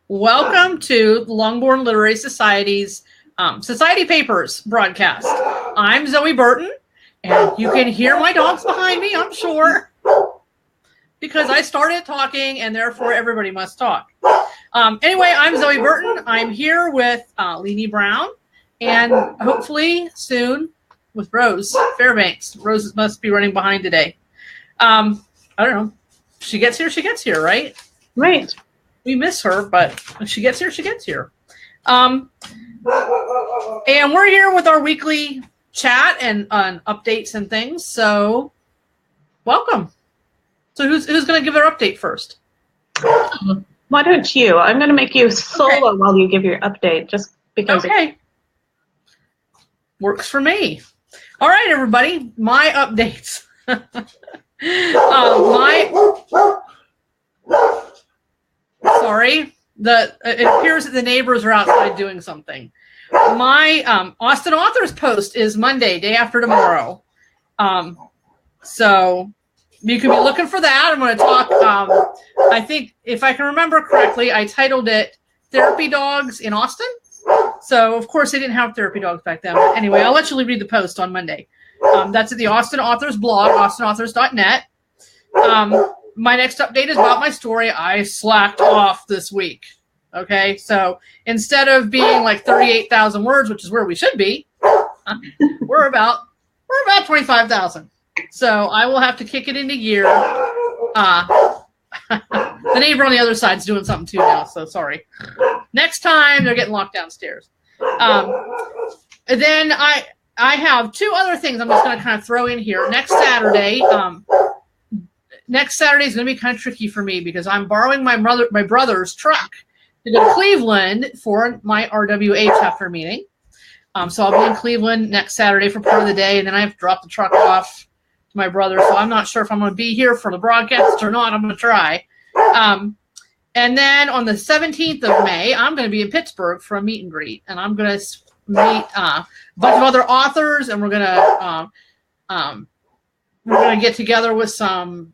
Welcome to the Longbourn Literary Society's Society Papers broadcast. I'm Zoe Burton, and you can hear my dogs behind me, I'm sure, because I started talking, and therefore everybody must talk. Anyway, I'm Zoe Burton. I'm here with Leenie Brown, and hopefully soon with Rose Fairbanks. Rose must be running behind today. I don't know. She gets here, right? Right. We miss her, but when she gets here, she gets here. And we're here with our weekly chat and updates and things. So, welcome. So, who's going to give their update first? Why don't you? I'm going to make you solo while you give your update, just because. Okay. Works for me. All right, everybody. My updates. Sorry. It appears that the neighbors are outside doing something. My Austin Authors post is Monday, day after tomorrow. So you can be looking for that. I'm going to talk. I think, if I can remember correctly, I titled it Therapy Dogs in Austin. So, of course, they didn't have therapy dogs back then. But anyway, I'll let you read the post on Monday. That's at the Austin Authors blog, austinauthors.net. My next update is about my story. I slacked off this week. Okay, so instead of being like 38,000 words, which is where we should be, we're about 25,000. So I will have to kick it into gear. The neighbor on the other side is doing something too now, so sorry. Next time they're getting locked downstairs. And then I have two other things I'm just going to kind of throw in here. Next Saturday is going to be kind of tricky for me because I'm borrowing my brother's truck to go to Cleveland for my RWA chapter meeting. So I'll be in Cleveland next Saturday for part of the day, and then I have to drop the truck off to my brother. So I'm not sure if I'm going to be here for the broadcast or not. I'm going to try. And then on the 17th of May, I'm going to be in Pittsburgh for a meet and greet, and I'm going to meet a bunch of other authors, and we're going to get together with some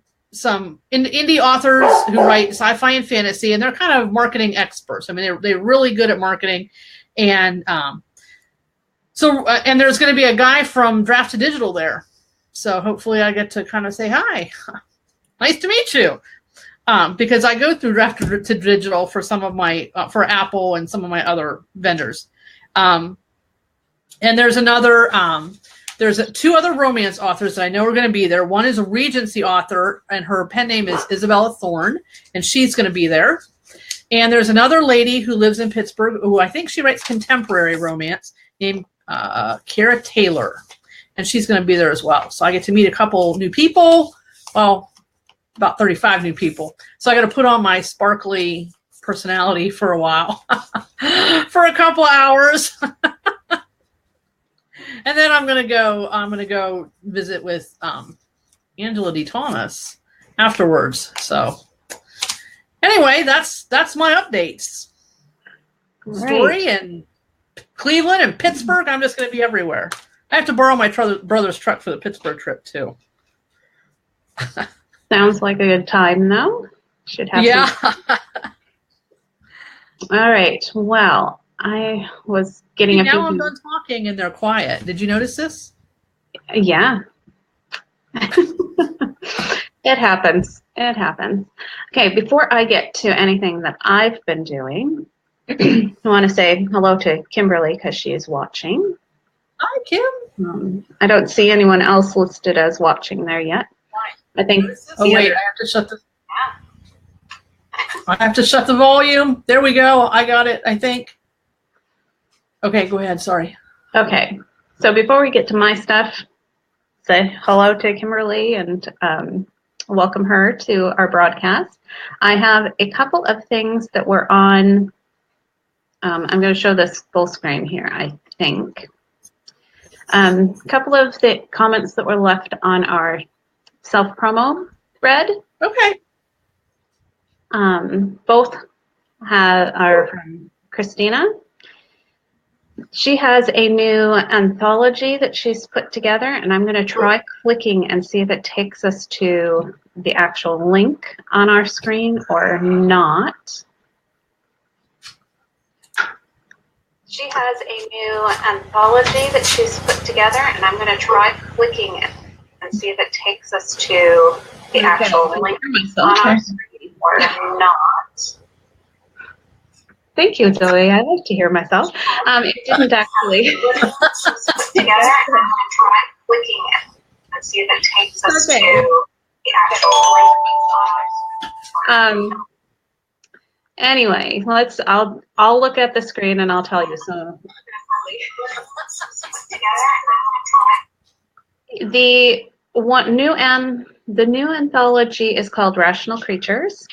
indie authors who write sci-fi and fantasy, and they're kind of marketing experts. I mean, they're really good at marketing, and and there's going to be a guy from Draft to Digital there, so hopefully I get to kind of say hi. Nice to meet you, because I go through Draft to Digital for some of my for Apple and some of my other vendors, and there's another. There's two other romance authors that I know are going to be there. One is a Regency author, and her pen name is Isabella Thorne, and she's going to be there. And there's another lady who lives in Pittsburgh, who I think she writes contemporary romance, named Kara Taylor, and she's going to be there as well. So I get to meet a couple new people, well, about 35 new people. So I got to put on my sparkly personality for a while, for a couple hours. And then I'm gonna go visit with Angela D. Thomas afterwards. So anyway, that's my updates. Great. Story and Cleveland and Pittsburgh. I'm just gonna be everywhere. I have to borrow my brother's truck for the Pittsburgh trip too. Sounds like a good time, though. Should have. Yeah. All right. Well, I was getting now I'm done talking and they're quiet. Did you notice this? Yeah. It happens. It happens. Okay, before I get to anything that I've been doing, I want to say hello to Kimberly because she is watching. Hi, Kim. I don't see anyone else listed as watching there yet. I think. Oh, wait, I have to shut this. I have to shut the volume. There we go. I got it, I think. Okay, go ahead. Sorry. Okay. So before we get to my stuff, say hello to Kimberly and welcome her to our broadcast. I have a couple of things that were on. I'm going to show this full screen here, I think. A couple of the comments that were left on our self-promo thread. Okay. Both are from Christina. She has a new anthology that she's put together, and I'm going to try clicking and see if it takes us to the actual link on our screen or not. She has a new anthology that she's put together, and I'm going to try clicking it and see if it takes us to the actual link on our screen or not. Thank you, Joey. I like to hear myself. It didn't actually. Together, I'm going to try clicking it and see if it takes us to the actual link on our screen. Anyway, I'll look at the screen and I'll tell you. So the new anthology is called Rational Creatures,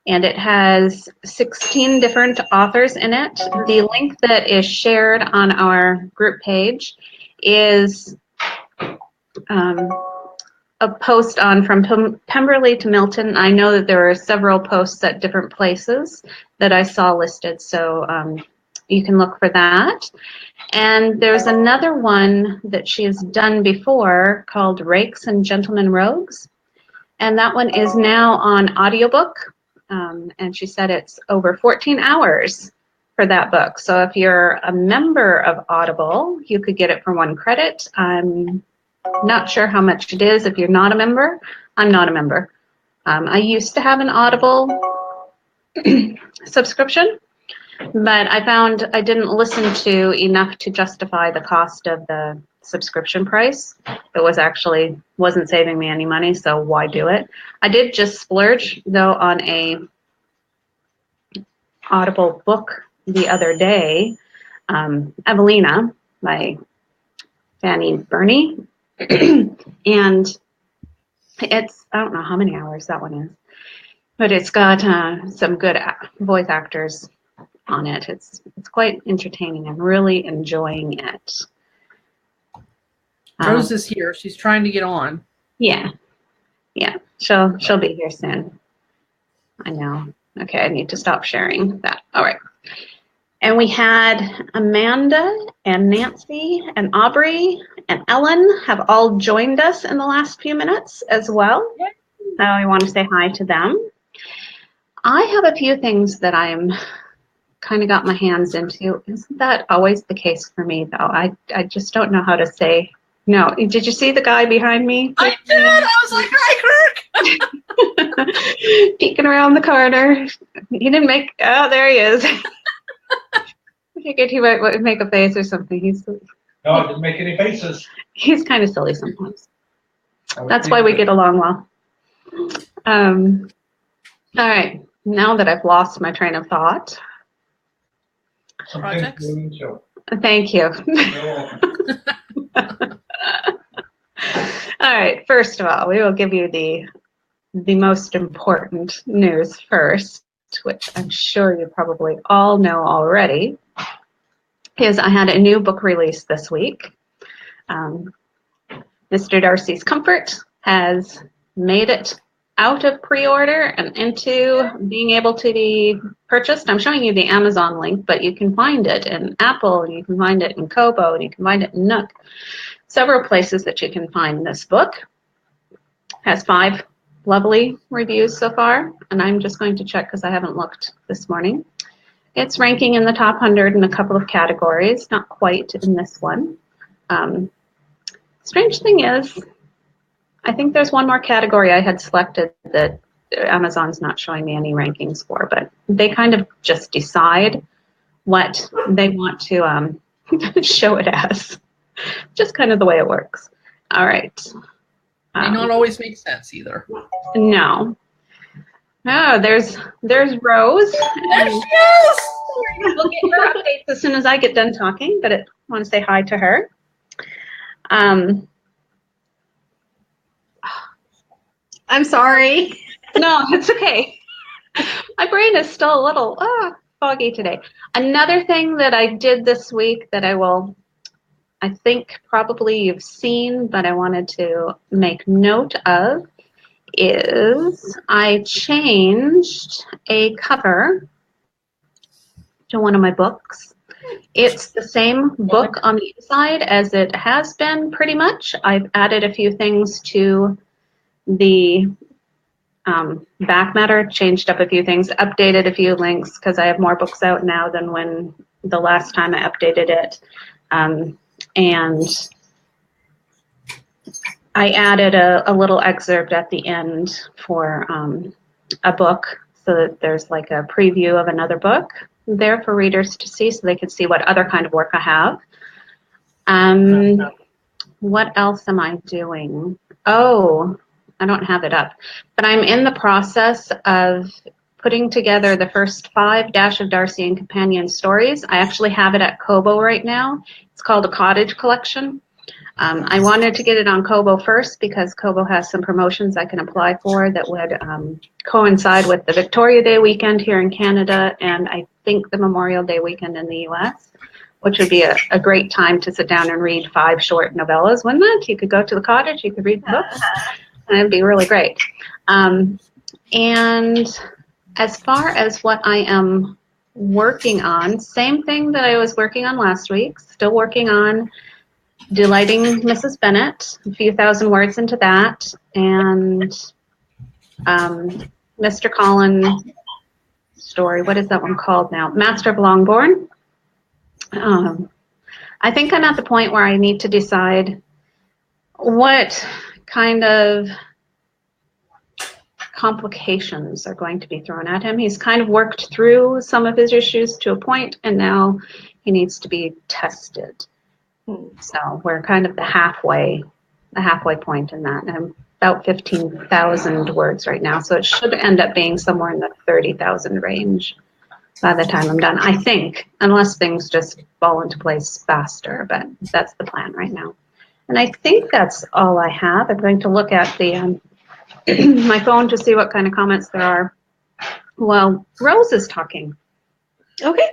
and it has 16 different authors in it. The link that is shared on our group page is a post on From Pemberley to Milton. I know that there are several posts at different places that I saw listed, so you can look for that. And there's another one that she has done before called Rakes and Gentlemen Rogues, and that one is now on audiobook, and she said it's over 14 hours for that book. So if you're a member of Audible, you could get it for 1 credit. I'm not sure how much it is if you're not a member. I'm not a member. I used to have an Audible subscription, but I found I didn't listen to enough to justify the cost of the subscription price. It wasn't saving me any money, so why do it? I did just splurge though on a Audible book the other day, Evelina by Fanny Burney. And it's, I don't know how many hours that one is, but it's got some good voice actors on it. It's quite entertaining. I'm really enjoying it. Rose is here. She's trying to get on. Yeah. She'll be here soon. I know. Okay, I need to stop sharing that. All right. And we had Amanda and Nancy and Aubrey and Ellen have all joined us in the last few minutes as well. I want to say hi to them. I have a few things that I'm kind of got my hands into. Isn't that always the case for me, though? I just don't know how to say no. Did you see the guy behind me? I did. I was like, hi, Kirk. Peeking around the corner. He didn't make, oh, there he is. I figured he might make a face or something. No, I didn't make any faces. He's kind of silly sometimes. That's why we get along well. All right. Now that I've lost my train of thought. Projects. Thank you. All right. First of all, we will give you the most important news first, which I'm sure you probably all know already, is I had a new book release this week. Mr. Darcy's Comfort has made it out of pre-order and into being able to be purchased. I'm showing you the Amazon link, but you can find it in Apple, you can find it in Kobo, and you can find it in Nook. Several places that you can find this book. Has 5 lovely reviews so far, and I'm just going to check because I haven't looked this morning. It's ranking in the top 100 in a couple of categories, not quite in this one. Strange thing is, I think there's one more category I had selected that Amazon's not showing me any rankings for, but they kind of just decide what they want to show it as. Just kind of the way it works. All right. May not always make sense either. No. Oh, there's Rose. There she is! We'll get her updates as soon as I get done talking, but I want to say hi to her. I'm sorry. No, it's okay. My brain is still a little foggy today. Another thing that I did this week that I think probably you've seen, but I wanted to make note of, is I changed a cover to one of my books. It's the same book on the inside as it has been pretty much. I've added a few things to the back matter, changed up a few things, updated a few links because I have more books out now than when the last time I updated it. And I added a little excerpt at the end for a book, so that there's like a preview of another book there for readers to see, so they can see what other kind of work I have. What else am I doing? Oh, I don't have it up, but I'm in the process of putting together the first 5 Dash of Darcy and Companion stories. I actually have it at Kobo right now. It's called a Cottage Collection. I wanted to get it on Kobo first because Kobo has some promotions I can apply for that would coincide with the Victoria Day weekend here in Canada, and I think the Memorial Day weekend in the US, which would be a great time to sit down and read 5 short novellas, wouldn't it? You could go to the cottage, you could read the books, and it'd be really great. And as far as what I am working on, same thing that I was working on last week, still working on Delighting Mrs. Bennet, a few thousand words into that, and Mr. Collins' story, what is that one called now? Master of Longbourn. I think I'm at the point where I need to decide what kind of complications are going to be thrown at him. He's kind of worked through some of his issues to a point, and now he needs to be tested. So we're kind of the halfway point in that. And I'm about 15,000 words right now, so it should end up being somewhere in the 30,000 range by the time I'm done, I think, unless things just fall into place faster, but that's the plan right now. And I think that's all I have. I'm going to look at the my phone to see what kind of comments there are while Rose is talking. Okay.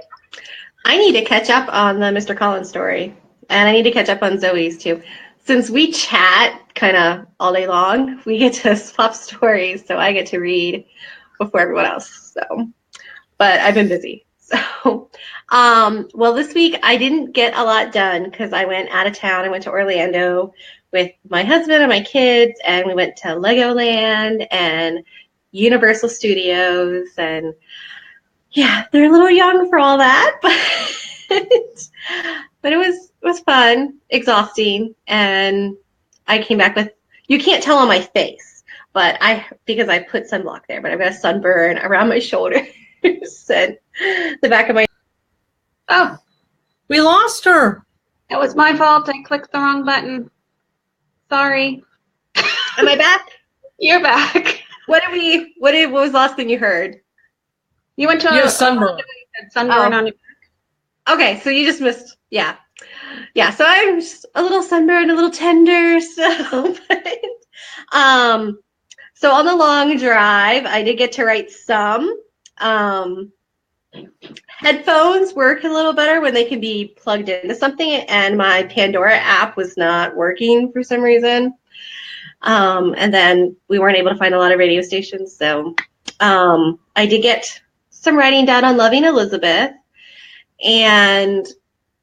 I need to catch up on the Mr. Collins story, and I need to catch up on Zoe's too. Since we chat kind of all day long, we get to swap stories, so I get to read before everyone else. So, but I've been busy. So, well, this week I didn't get a lot done because I went out of town. I went to Orlando with my husband and my kids, and we went to Legoland and Universal Studios, and yeah, they're a little young for all that, but it was fun, exhausting, and I came back with, you can't tell on my face, but because I put sunblock there, but I've got a sunburn around my shoulders and the back of my. Oh, we lost her. It was my fault. I clicked the wrong button. Sorry. Am I back? You're back. What was the last thing you heard? You went to You have sunburn. Sunburn on your back. Okay, so you just missed, yeah. So I'm just a little sunburned, a little tender. So, so on the long drive, I did get to write some. Headphones work a little better when they can be plugged into something, and my Pandora app was not working for some reason. And then we weren't able to find a lot of radio stations, so I did get some writing done on Loving Elizabeth, and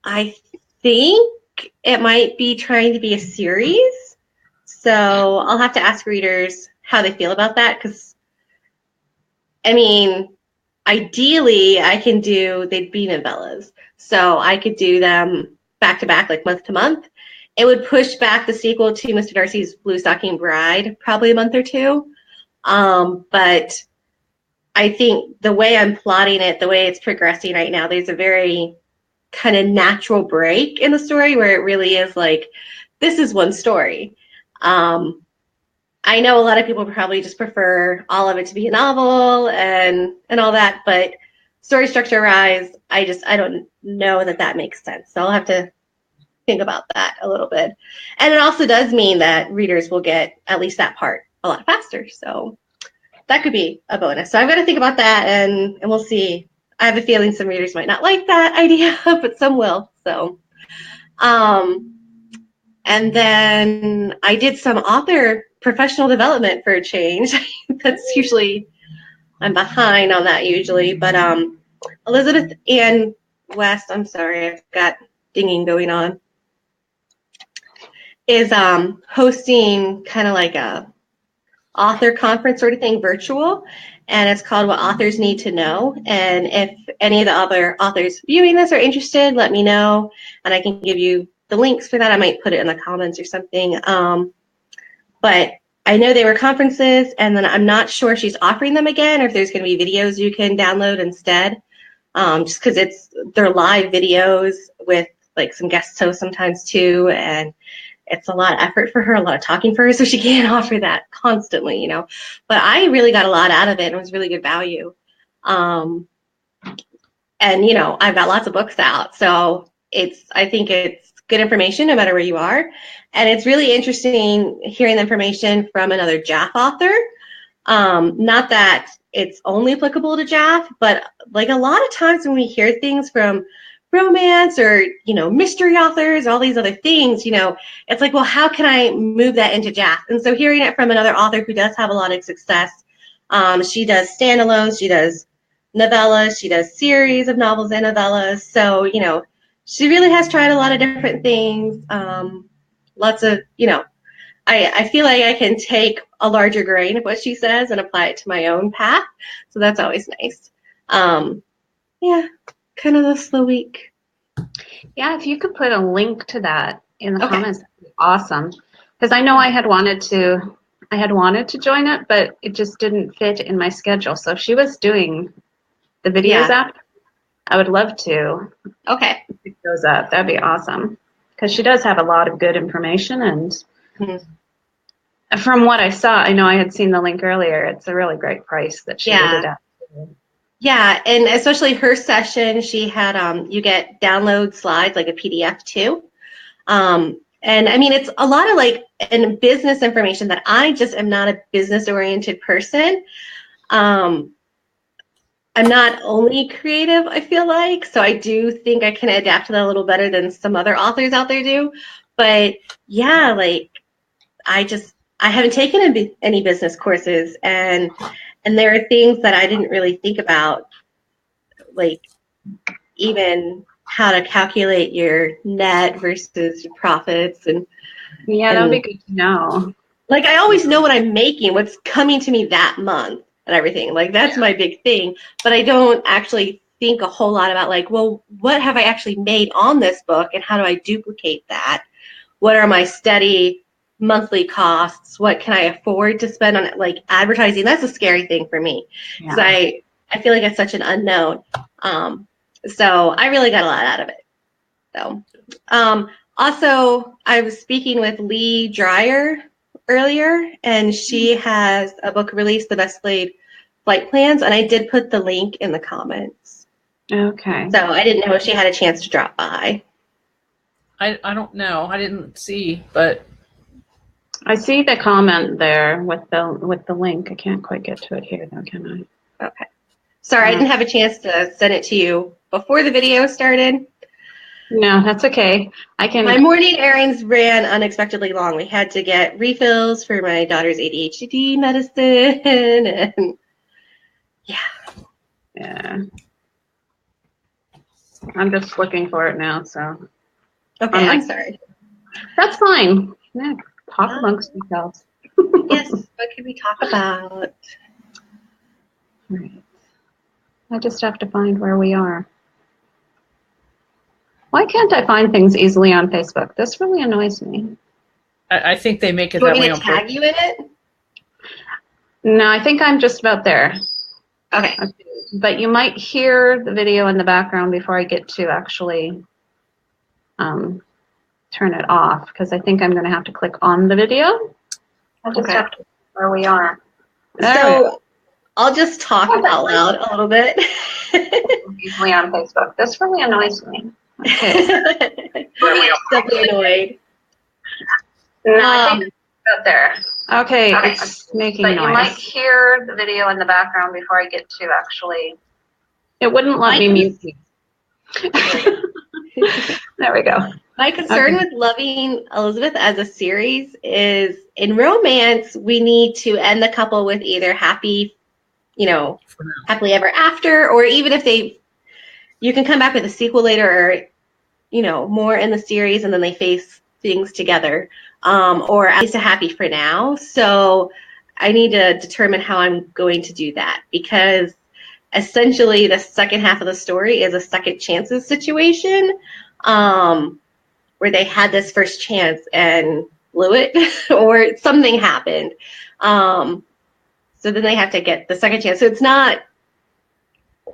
I think it might be trying to be a series, so I'll have to ask readers how they feel about that, because I mean, ideally they'd be novellas, so I could do them back to back, like month to month. It would push back the sequel to Mr. Darcy's Blue Stocking Bride probably a month or two, but I think the way I'm plotting it, the way it's progressing right now, there's a very kind of natural break in the story where it really is like, this is one story. I know a lot of people probably just prefer all of it to be a novel and all that, but story structure wise, I don't know that makes sense. So I'll have to think about that a little bit. And it also does mean that readers will get at least that part a lot faster. So that could be a bonus. So I've got to think about that, and we'll see. I have a feeling some readers might not like that idea, but some will. So, and then I did some author professional development for a change. That's usually, I'm behind on that usually, but Elizabeth Ann West, I'm sorry, I've got dinging going on, is hosting kind of like a author conference sort of thing, virtual, and it's called What Authors Need to Know. And if any of the other authors viewing this are interested, let me know, and I can give you the links for that. I might put it in the comments or something. But I know they were conferences, and then I'm not sure if she's offering them again or if there's going to be videos you can download instead. Just because they're live videos with like some guest hosts sometimes too, and it's a lot of effort for her, a lot of talking for her, so she can't offer that constantly, you know. But I really got a lot out of it, and it was really good value. And you know, I've got lots of books out, so I think it's good information no matter where you are, and it's really interesting hearing the information from another JAF author. Not that it's only applicable to JAF, but like a lot of times when we hear things from romance or, you know, mystery authors, all these other things, you know, it's like, well, how can I move that into JAF? And so hearing it from another author who does have a lot of success, she does standalones, she does novellas, she does series of novels and novellas. So, you know, she really has tried a lot of different things. Lots of, you know, I feel like I can take a larger grain of what she says and apply it to my own path. So that's always nice. Yeah, kind of a slow week. Yeah, if you could put a link to that in the comments, that'd be awesome. Because I know I had wanted to join it, but it just didn't fit in my schedule. So if she was doing the videos after, I would love to pick those up. That'd be awesome. Because she does have a lot of good information, and from what I saw, I know I had seen the link earlier. It's a really great price that she did it at. Yeah, and especially her session, she had you get download slides like a PDF too. And I mean, it's a lot of like in business information that I just am not a business oriented person. I'm not only creative, I feel like, so I do think I can adapt to that a little better than some other authors out there do. But yeah, like I haven't taken any business courses, and there are things that I didn't really think about, like even how to calculate your net versus your profits, and that'd be good to know. Like I always know what I'm making, what's coming to me that month and everything. Like that's my big thing, but I don't actually think a whole lot about like, well, what have I actually made on this book and how do I duplicate that? What are my steady monthly costs? What can I afford to spend on it? Like advertising? That's a scary thing for me because I feel like it's such an unknown. So I really got a lot out of it. So also I was speaking with Lee Dreyer earlier, and she has a book released, The Best Laid Flight Plans, and I did put the link in the comments. Okay. So I didn't know if she had a chance to drop by. I don't know. I didn't see, but I see the comment there with the link. I can't quite get to it here though, can I? Okay. Sorry, I didn't have a chance to send it to you before the video started. No, that's okay. My morning errands ran unexpectedly long. We had to get refills for my daughter's ADHD medicine, and yeah. I'm just looking for it now, so. Okay, I'm sorry. That's fine. Yeah, talk amongst yourselves. Yes, what can we talk about? Right. I just have to find where we are. Why can't I find things easily on Facebook? This really annoys me. I think they make it that way. that way Want me to tag you in it? No, I think I'm just about there. Okay. But you might hear the video in the background before I get to actually turn it off, because I think I'm going to have to click on the video. I just have to where we are. So I'll just talk out loud a little bit. Easily on Facebook. This really annoys me. Okay. Definitely annoyed. No, I think it's out there. Okay, it's making noise. But you might hear the video in the background before I get to actually. It wouldn't let me mute you. There we go. My concern with loving Elizabeth as a series is in romance, we need to end the couple with either happily ever after, or even if you can come back with a sequel later, or, more in the series and then they face things together, or at least a happy for now. So I need to determine how I'm going to do that, because essentially the second half of the story is a second chances situation, where they had this first chance and blew it or something happened. So then they have to get the second chance. So it's not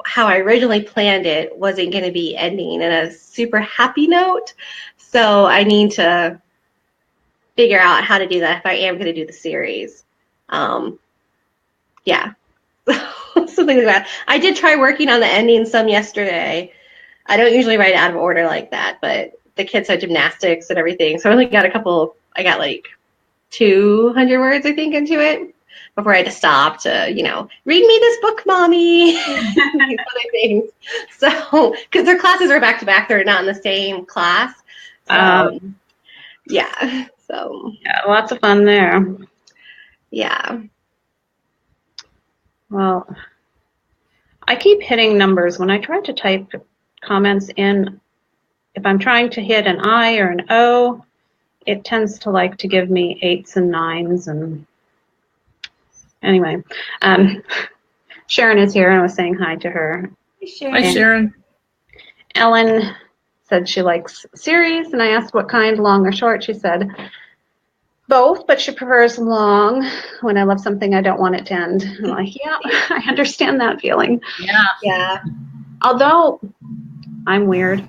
how I originally planned it, wasn't going to be ending in a super happy note. So I need to figure out how to do that if I am going to do the series. Yeah. Something like that. I did try working on the ending some yesterday. I don't usually write out of order like that, but the kids had gymnastics and everything. So I only got I got like 200 words, I think, into it before I had to stop to, read me this book, mommy. These other things. So, because their classes are back to back, they're not in the same class. So, yeah. So, yeah, lots of fun there. yeah. Well, I keep hitting numbers when I try to type comments in. If I'm trying to hit an I or an O, it tends to like to give me 8s and 9s. And anyway, Sharon is here, and I was saying hi to her. Hi, Sharon. Ellen said she likes series, and I asked what kind, long or short. She said both, but she prefers long. When I love something, I don't want it to end. I'm like, yeah, I understand that feeling. Yeah. Yeah. Although I'm weird.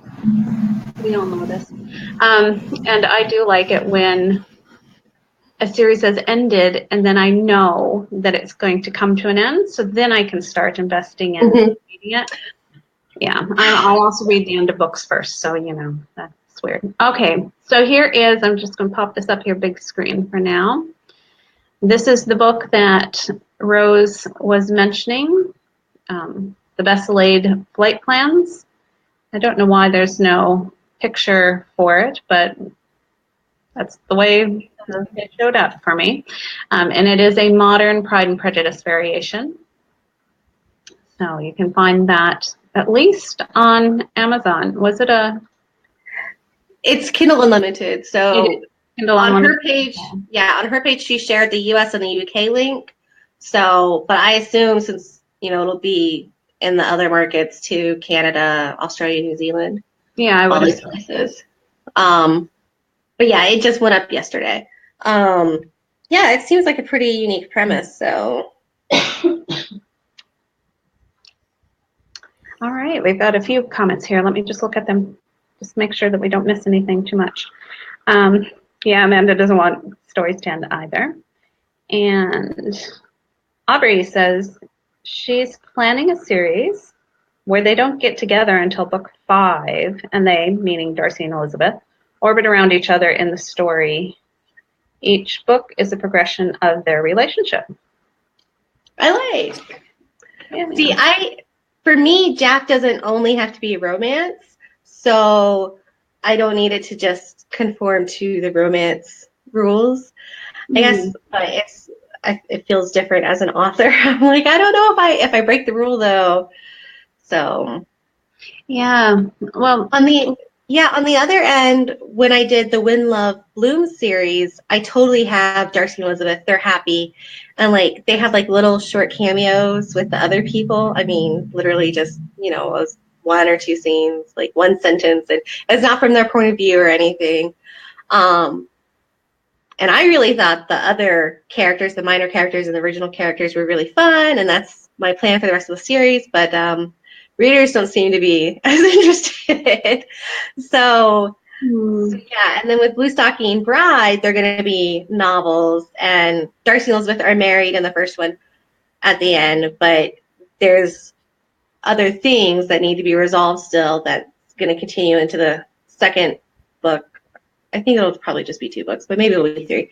We all know this. And I do like it when a series has ended and then I know that it's going to come to an end. So then I can start investing in reading it. Yeah. I also read the end of books first. So, that's weird. Okay. So here is, I'm just going to pop this up here, big screen for now. This is the book that Rose was mentioning, The Best Laid Flight Plans. I don't know why there's no picture for it, but that's the way it showed up for me. And it is a modern Pride and Prejudice variation. So you can find that at least on Amazon. Was it It's Kindle Unlimited. So Kindle on Unlimited? her page, on her page, she shared the US and the UK link. So, but I assume since, it'll be in the other markets too, Canada, Australia, New Zealand. Yeah, I would all these places. But yeah, it just went up yesterday. Yeah, it seems like a pretty unique premise. So, all right, we've got a few comments here. Let me just look at them, just make sure that we don't miss anything too much. Yeah, Amanda doesn't want stories to end either. And Aubrey says she's planning a series where they don't get together until book 5, and they, meaning Darcy and Elizabeth, orbit around each other in the story. Each book is a progression of their relationship. I like. Yeah. See, for me, Jack doesn't only have to be romance, so I don't need it to just conform to the romance rules. I guess, but it feels different as an author. I'm like, I don't know if I break the rule though. So Yeah. Well, on the other end, when I did the Win Love Bloom series, I totally have Darcy and Elizabeth. They're happy, and they have little short cameos with the other people. I mean, literally just was 1 or 2 scenes, one sentence, and it's not from their point of view or anything. And I really thought the other characters, the minor characters and the original characters, were really fun, and that's my plan for the rest of the series. But readers don't seem to be as interested. So yeah, and then with Blue Stocking Bride, they're going to be novels, and Darcy and Elizabeth are married in the first one at the end, but there's other things that need to be resolved still that's going to continue into the second book. I think it'll probably just be 2 books, but maybe it'll be 3.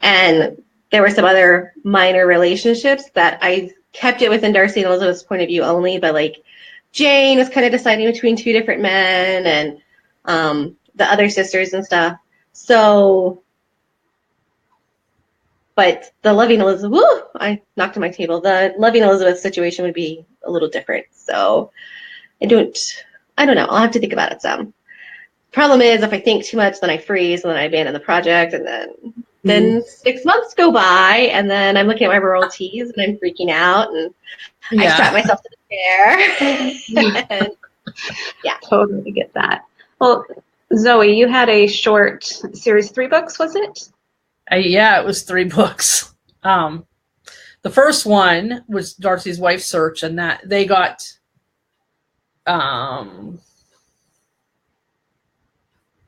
And there were some other minor relationships that I kept it within Darcy and Elizabeth's point of view only, but Jane was kind of deciding between 2 different men, and the other sisters and stuff. So, but the Loving Elizabeth, I knocked on my table. The Loving Elizabeth situation would be a little different. So I don't know. I'll have to think about it some. Problem is, if I think too much, then I freeze, and then I abandon the project, and then then 6 months go by, and then I'm looking at my royalties, and I'm freaking out, and I strap myself to the chair. And, yeah. Totally get that. Well, Zoe, you had a short series, 3 books, was it? Yeah, it was 3 books. The first one was Darcy's Wife Search, and that they got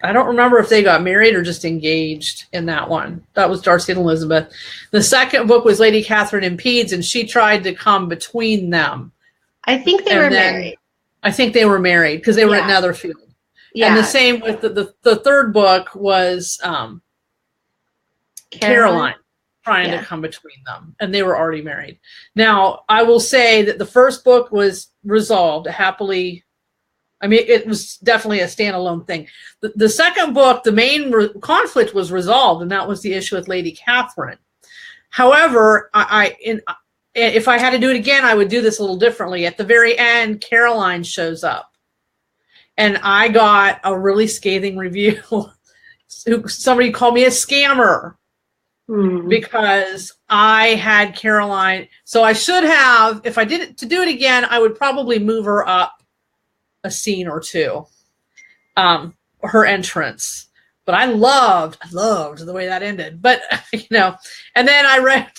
I don't remember if they got married or just engaged in that one. That was Darcy and Elizabeth. The second book was Lady Catherine Impedes, and she tried to come between them. I think they were married. I think they were married because they were at Netherfield. Yeah. And the same with the third book was Caroline trying to come between them, and they were already married. Now, I will say that the first book was resolved happily. I mean, it was definitely a standalone thing. The second book, the main conflict was resolved, and that was the issue with Lady Catherine. However, if I had to do it again, I would do this a little differently. At the very end, Caroline shows up, and I got a really scathing review. Somebody called me a scammer because I had Caroline. So I should have, if I did it to do it again, I would probably move her up a scene or 2, her entrance. But I loved the way that ended. But, and then I read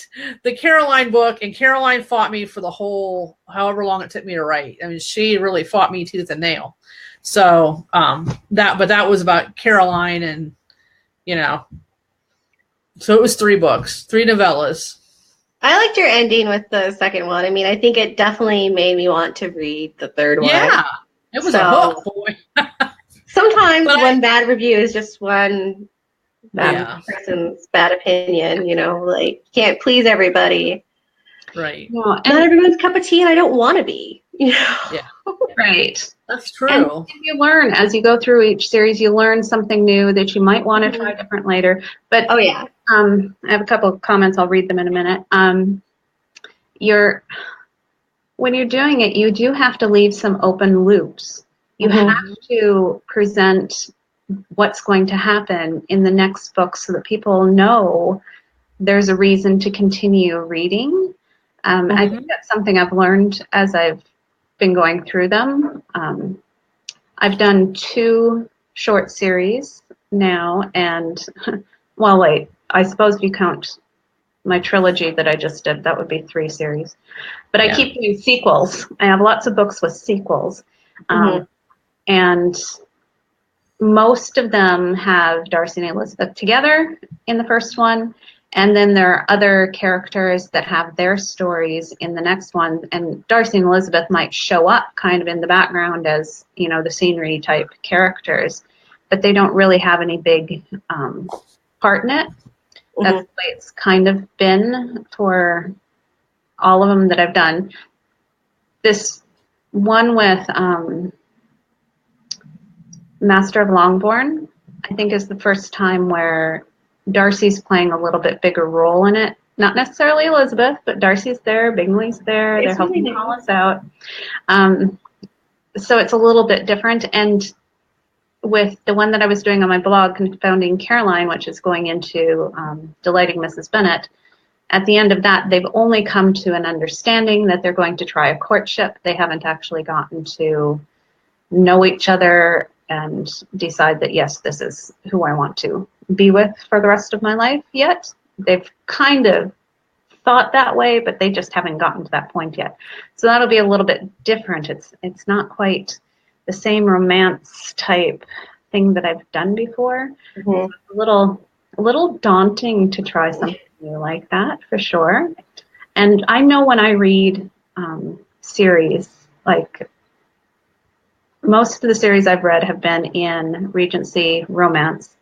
the Caroline book, and Caroline fought me for the whole, however long it took me to write. I mean, she really fought me tooth and nail. So that was about Caroline, and, so it was 3 books, 3 novellas. I liked your ending with the second one. I mean, I think it definitely made me want to read the third one. Yeah. It was a hook, boy. Sometimes one bad review is just one bad person's bad opinion, can't please everybody. Right. Well, not everyone's cup of tea, and I don't want to be, Yeah. Right. That's true. And you learn as you go through each series, you learn something new that you might want to try different later. But I have a couple of comments. I'll read them in a minute. When you're doing it, you do have to leave some open loops. You have to present what's going to happen in the next book so that people know there's a reason to continue reading. I think that's something I've learned as I've been going through them. I've done 2 short series now, and I suppose if you count my trilogy that I just did, that would be 3 series. But I keep doing sequels. I have lots of books with sequels. And most of them have Darcy and Elizabeth together in the first one. And then there are other characters that have their stories in the next one. And Darcy and Elizabeth might show up kind of in the background as, the scenery type characters. But they don't really have any big part in it. That's the way it's kind of been for all of them that I've done. This one with Master of Longbourn, I think, is the first time where Darcy's playing a little bit bigger role in it. Not necessarily Elizabeth, but Darcy's there, Bingley's there. They're helping call us out. So it's a little bit different. And with the one that I was doing on my blog, Confounding Caroline, which is going into Delighting Mrs. Bennet, at the end of that, they've only come to an understanding that they're going to try a courtship. They haven't actually gotten to know each other and decide that, yes, this is who I want to be with for the rest of my life yet. They've kind of thought that way, but they just haven't gotten to that point yet. So that'll be a little bit different. It's not quite the same romance type thing that I've done before. So it's a little daunting to try something new like that, for sure. And I know when I read series, like most of the series I've read have been in Regency romance,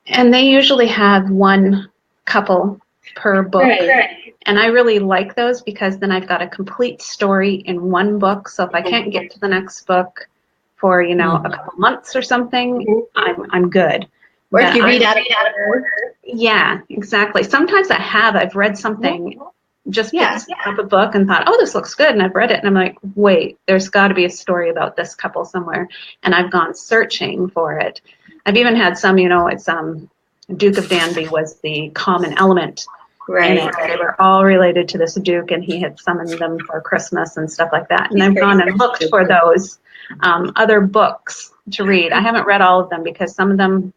and they usually have one couple per book. Right. And I really like those because then I've got a complete story in one book. So if I can't get to the next book for, a couple months or something, I'm good. Or if you read out of order. Yeah, exactly. Sometimes I've read something, just picked up a book and thought, oh, this looks good. And I've read it. And I'm like, wait, there's got to be a story about this couple somewhere. And I've gone searching for it. I've even had some, it's Duke of Danby was the common element in Right. it. They were all related to this Duke, and he had summoned them for Christmas and stuff like that. And He's I've pretty gone and looked crazy. for those other books to read. I haven't read all of them because some of them,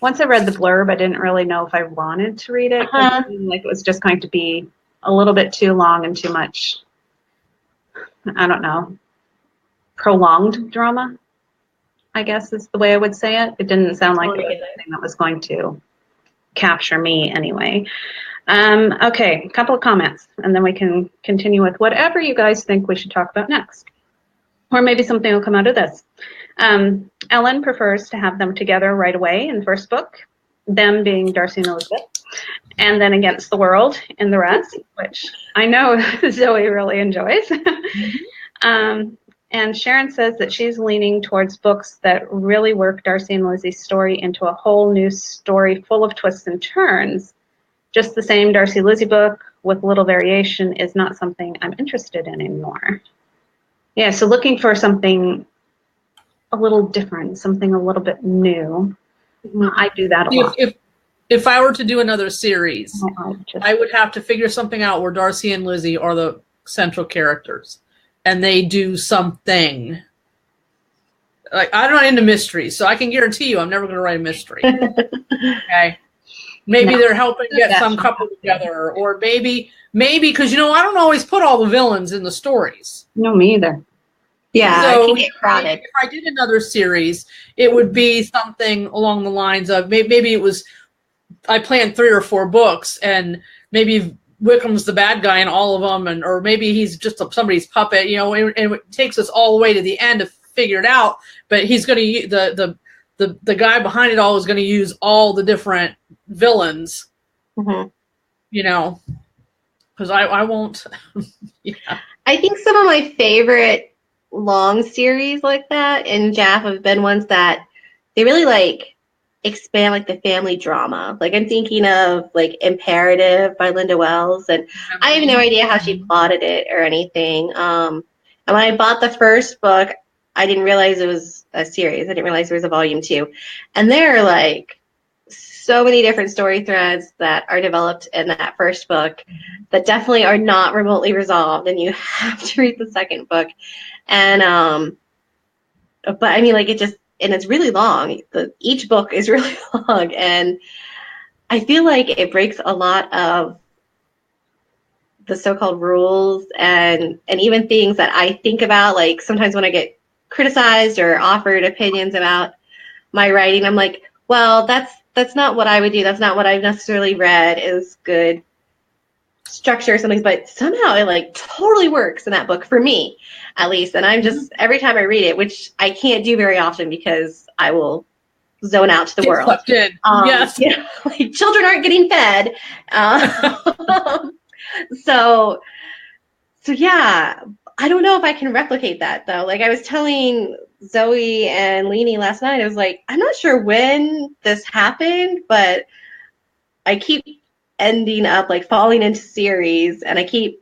once I read the blurb, I didn't really know if I wanted to read it. 'Cause it seemed like it was just going to be a little bit too long and too much, I don't know, prolonged drama, I guess is the way I would say it. It didn't sound like it was something that was going to capture me anyway. Okay, a couple of comments, and then we can continue with whatever you guys think we should talk about next. Or maybe something will come out of this. Ellen prefers to have them together right away in the first book, them being Darcy and Elizabeth, and then Against the World in the rest, which I know Zoe really enjoys. And Sharon says that she's leaning towards books that really work Darcy and Lizzie's story into a whole new story full of twists and turns. Just the same Darcy Lizzie book with little variation is not something I'm interested in anymore. Yeah, so looking for something a little different, something a little bit new. I do that a lot. If I were to do another series, I would have to figure something out where Darcy and Lizzie are the central characters, and they do something. Like, I'm not into mysteries, so I can guarantee you I'm never going to write a mystery. Okay. Maybe they're helping get some couple together, or maybe because I don't always put all the villains in the stories. No, me either. Yeah, so it can get crowded. If I did another series, it would be something along the lines of maybe it was I planned 3 or 4 books, and maybe Wickham's the bad guy in all of them, or maybe he's just somebody's puppet, and it takes us all the way to the end to figure it out. But he's going to the guy behind it all is going to use all the different villains, because I won't. Yeah. I think some of my favorite long series like that in JAF have been ones that they really expand the family drama. I'm thinking of Imperative by Linda Wells, and I have no idea how she plotted it or anything. And when I bought the first book, I didn't realize it was a series. I didn't realize there was a volume 2. And there are so many different story threads that are developed in that first book that definitely are not remotely resolved, and you have to read the second book. And but I mean, it's really long. Each book is really long, and I feel like it breaks a lot of the so-called rules and even things that I think about. Sometimes when I get criticized or offered opinions about my writing, I'm like, well, that's not what I would do. That's not what I've necessarily read is good structure or something, but somehow it totally works in that book for me, at least. And I'm just, every time I read it, which I can't do very often because I will zone out to the world. Yes. Children aren't getting fed. So yeah, I don't know if I can replicate that though. I was telling Zoe and Leenie last night, I was I'm not sure when this happened, but I keep ending up falling into series, and I keep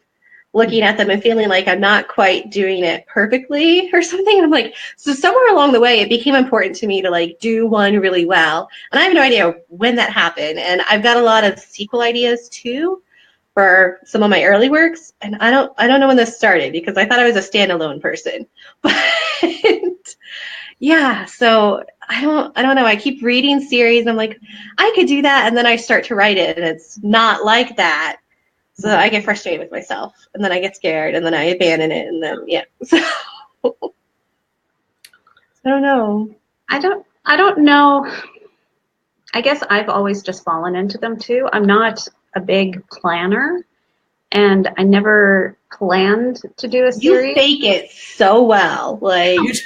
looking at them and feeling like I'm not quite doing it perfectly or something. And I'm so somewhere along the way, it became important to me to do one really well. And I have no idea when that happened. And I've got a lot of sequel ideas too for some of my early works. And I don't know when this started because I thought I was a standalone person. But yeah, so I don't know. I keep reading series. And I'm I could do that. And then I start to write it, and it's not like that. So I get frustrated with myself, and then I get scared, and then I abandon it, and then yeah. So I don't know. I don't know. I guess I've always just fallen into them too. I'm not a big planner, and I never planned to do a series. You fake it so well. It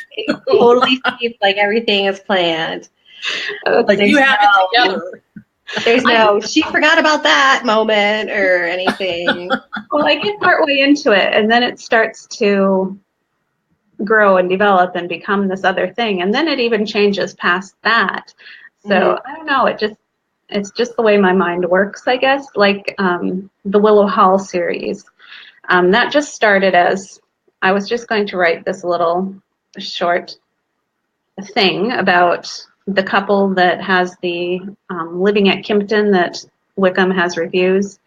totally seems like everything is planned. You have it together. There's no, she forgot about that moment or anything. Well, I get partway into it, and then it starts to grow and develop and become this other thing, and then it even changes past that. So I don't know. It's just the way my mind works, I guess. The Willow Hall series, that just started as I was just going to write this little short thing about the couple that has the Living at Kimpton that Wickham has reviews.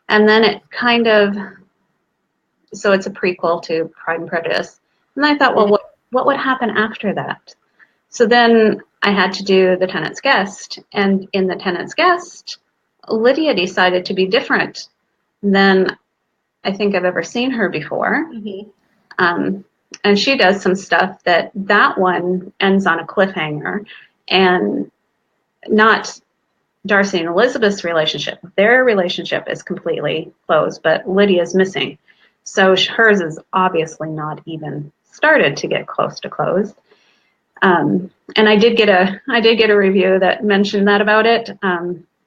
And then it kind of, so it's a prequel to Pride and Prejudice. And I thought, well, what would happen after that? So then I had to do The Tenant's Guest. And in The Tenant's Guest, Lydia decided to be different than I think I've ever seen her before. And she does some stuff that one ends on a cliffhanger, and not Darcy and Elizabeth's relationship. Their relationship is completely closed, but Lydia's missing. So hers is obviously not even started to get close to closed. And I did get a review that mentioned that about it.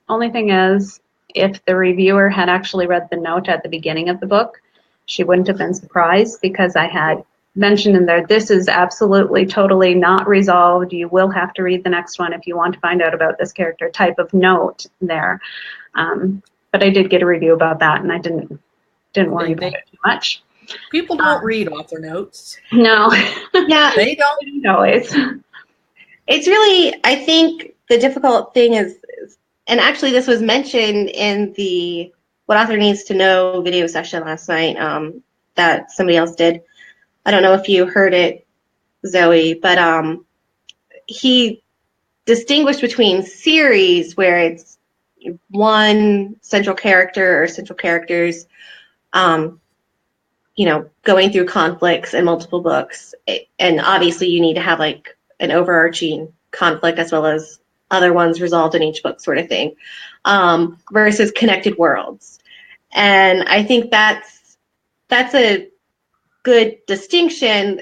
Only thing is, if the reviewer had actually read the note at the beginning of the book, she wouldn't have been surprised, because I had mentioned in there, this is absolutely totally not resolved. You will have to read the next one if you want to find out about this character, type of note there. But I did get a review about that, and I didn't worry about it too much. People don't read author notes. No. Yeah. They don't. Always. It's really, I think the difficult thing is, and actually this was mentioned in the What Author Needs to Know video session last night that somebody else did. I don't know if you heard it, Zoe, but he distinguished between series where it's one central character or central characters, going through conflicts in multiple books. And obviously you need to have like an overarching conflict as well as other ones resolved in each book, sort of thing, versus connected worlds. And I think that's a good distinction.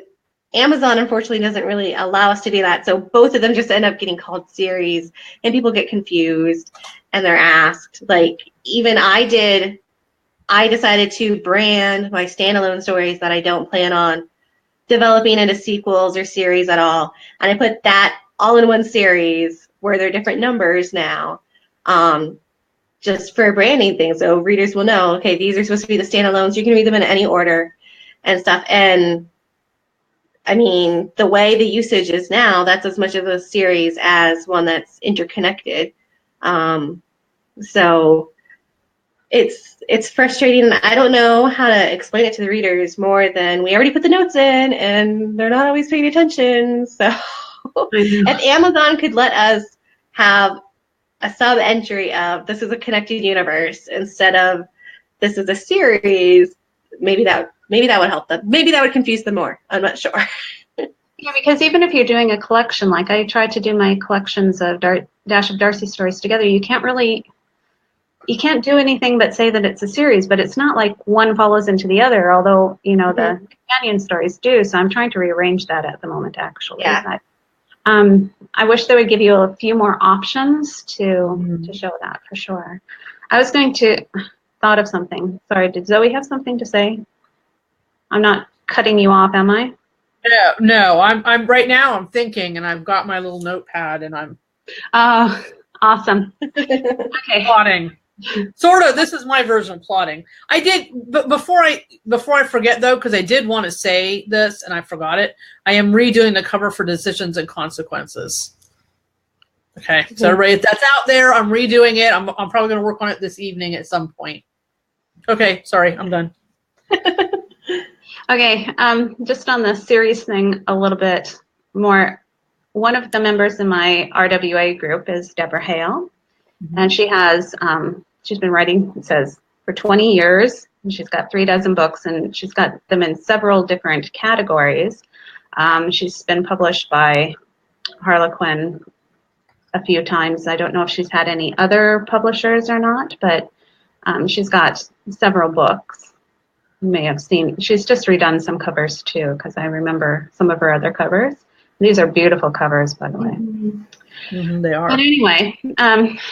Amazon, unfortunately, doesn't really allow us to do that. So both of them just end up getting called series, and people get confused, and they're asked, like, even I decided to brand my standalone stories that I don't plan on developing into sequels or series at all. And I put that all in one series where they're different numbers now, just for a branding thing. So readers will know, okay, these are supposed to be the standalones. You can read them in any order and stuff. And I mean, the way the usage is now, that's as much of a series as one that's interconnected. So it's frustrating. I don't know how to explain it to the readers more than we already put the notes in and they're not always paying attention. So if Amazon could let us have a sub entry of this is a connected universe instead of this is a series, maybe that would help them. Maybe that would confuse them more. I'm not sure. Yeah, because even if you're doing a collection, like I tried to do my collections of Dash of Darcy stories together, you can't do anything but say that it's a series, but it's not like one follows into the other, although, the companion stories do. So I'm trying to rearrange that at the moment, actually. Yeah. I wish they would give you a few more options to show that, for sure. I was going to thought of something. Sorry, did Zoe have something to say? I'm not cutting you off, am I? No. I'm right now. I'm thinking, and I've got my little notepad, and I'm awesome. Okay. plotting. Sort of. This is my version of plotting. I did, but before I forget though, because I did want to say this and I forgot it. I am redoing the cover for Decisions and Consequences. Okay, so everybody, that's out there. I'm redoing it. I'm probably going to work on it this evening at some point. Okay, sorry, I'm done. Okay, just on the series thing a little bit more. One of the members in my RWA group is Deborah Hale, and she has she's been writing, it says, for 20 years. And she's got 36 books, and she's got them in several different categories. She's been published by Harlequin a few times. I don't know if she's had any other publishers or not, but she's got several books. You may have seen, she's just redone some covers too, because I remember some of her other covers. These are beautiful covers, by the way. They are. But anyway,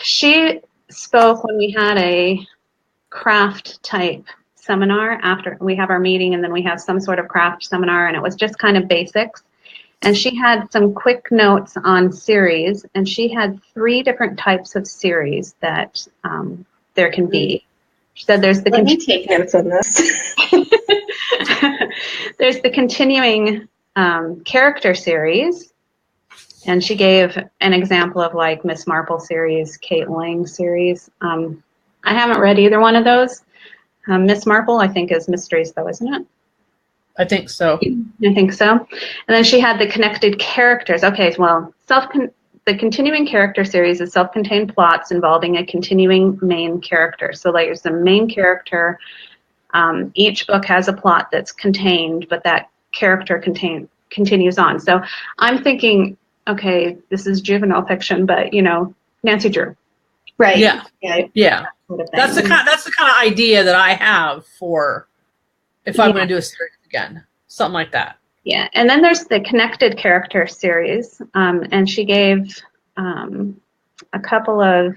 she spoke when we had a craft type seminar. After we have our meeting, and then we have some sort of craft seminar, and it was just kind of basics. And she had some quick notes on series, and she had 3 different types of series that there can be. She said there's the... Let me take notes on this. There's the continuing character series, And she gave an example of like Miss Marple series, Kate Lang series. I haven't read either one of those. Miss Marple, I think, is mysteries, though, isn't it? I think so. I think so. And then she had the connected characters. Okay, well, the continuing character series is self-contained plots involving a continuing main character. So like there's the main character. Each book has a plot that's contained, but that character continues on. So I'm thinking, okay, this is juvenile fiction, but you know, Nancy Drew. Right. Yeah. Yeah. Yeah. Sort of thing. That's the kind of idea that I have for if I'm going to do a series again, something like that. Yeah, and then there's the connected character series, and she gave a couple of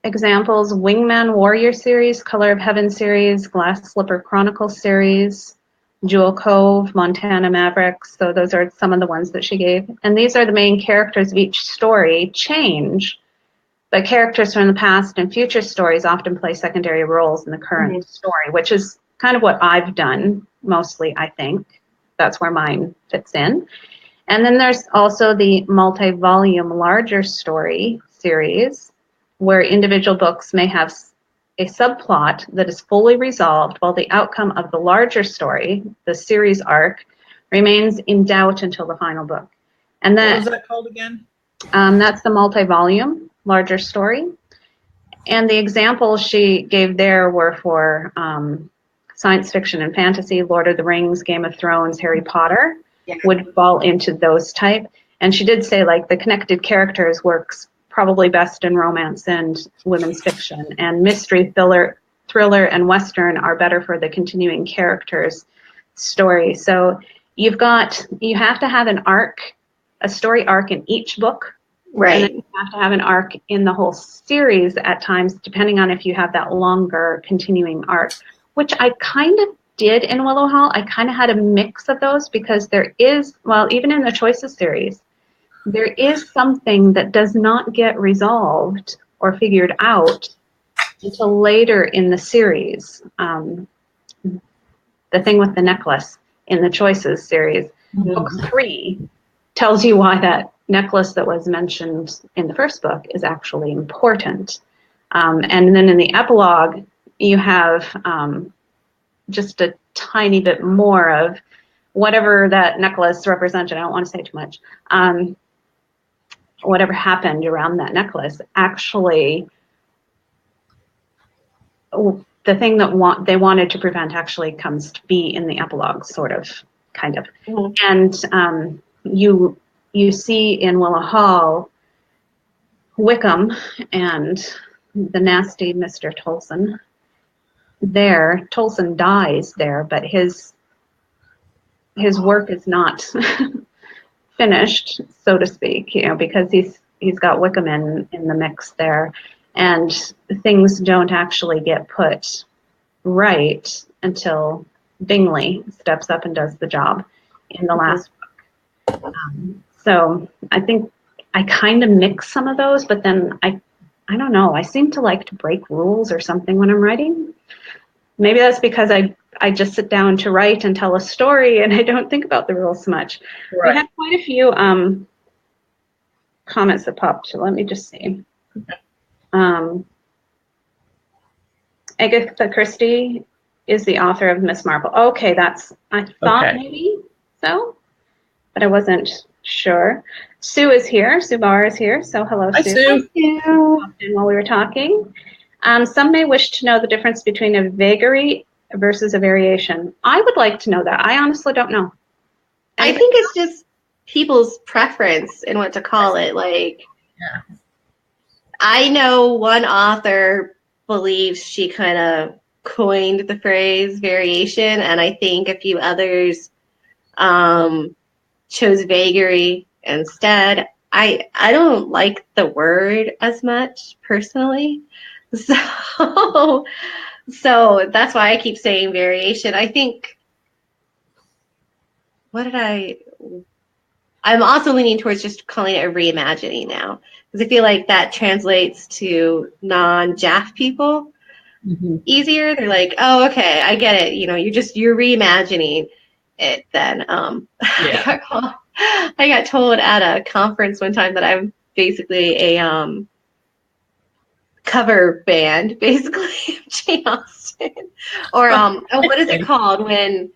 examples: Wingman Warrior series, Color of Heaven series, Glass Slipper Chronicle series, Jewel Cove, Montana Mavericks. So those are some of the ones that she gave. And these are the main characters of each story change, but characters from the past and future stories often play secondary roles in the current story, which is kind of what I've done mostly, I think. That's where mine fits in. And then there's also the multi-volume larger story series, where individual books may have a subplot that is fully resolved while the outcome of the larger story, the series arc, remains in doubt until the final book. And What was that called again? That's the multi-volume larger story. And the examples she gave there were for science fiction and fantasy. Lord of the Rings, Game of Thrones, Harry Potter would fall into those type. And she did say like the connected characters works probably best in romance and women's fiction, and mystery, thriller, and Western are better for the continuing characters story. So you have to have an arc, a story arc in each book. Right. And then you have to have an arc in the whole series at times, depending on if you have that longer continuing arc, which I kind of did in Willow Hall. I kind of had a mix of those because there is, well, even in the Choices series, there is something that does not get resolved or figured out until later in the series. The thing with the necklace in the Choices series, book 3 tells you why that necklace that was mentioned in the first book is actually important. And then in the epilogue, you have just a tiny bit more of whatever that necklace represented. I don't want to say too much. Whatever happened around that necklace, actually, the thing that they wanted to prevent actually comes to be in the epilogue, sort of, kind of. And you see in Willow Hall, Wickham and the nasty Mr. Tolson there. Tolson dies there, but his work is not finished, so to speak, you know, because he's got Wickham in the mix there, and things don't actually get put right until Bingley steps up and does the job in the last book. So I think I kind of mix some of those, but then I don't know. I seem to like to break rules or something when I'm writing. Maybe that's because I just sit down to write and tell a story and I don't think about the rules so much. Right. We had quite a few comments that popped. So let me just see. Agatha Christie is the author of Miss Marple. Okay, I thought maybe so, but I wasn't sure. Sue is here. Sue Barr is here. So hello, Hi, Sue. Sue. While we were talking. Some may wish to know the difference between a vagary versus a variation. I would like to know that. I honestly don't know. I think it's just people's preference in what to call it. Like, I know one author believes she kind of coined the phrase variation, and I think a few others chose vagary instead. I don't like the word as much personally. So that's why I keep saying variation. I think, I'm also leaning towards just calling it a reimagining now, because I feel like that translates to non-Jaff people easier. They're like, oh, okay, I get it. You know, you're reimagining it then. I I got told at a conference one time that I'm basically a cover band, basically, of Jane Austen. Or what is it called when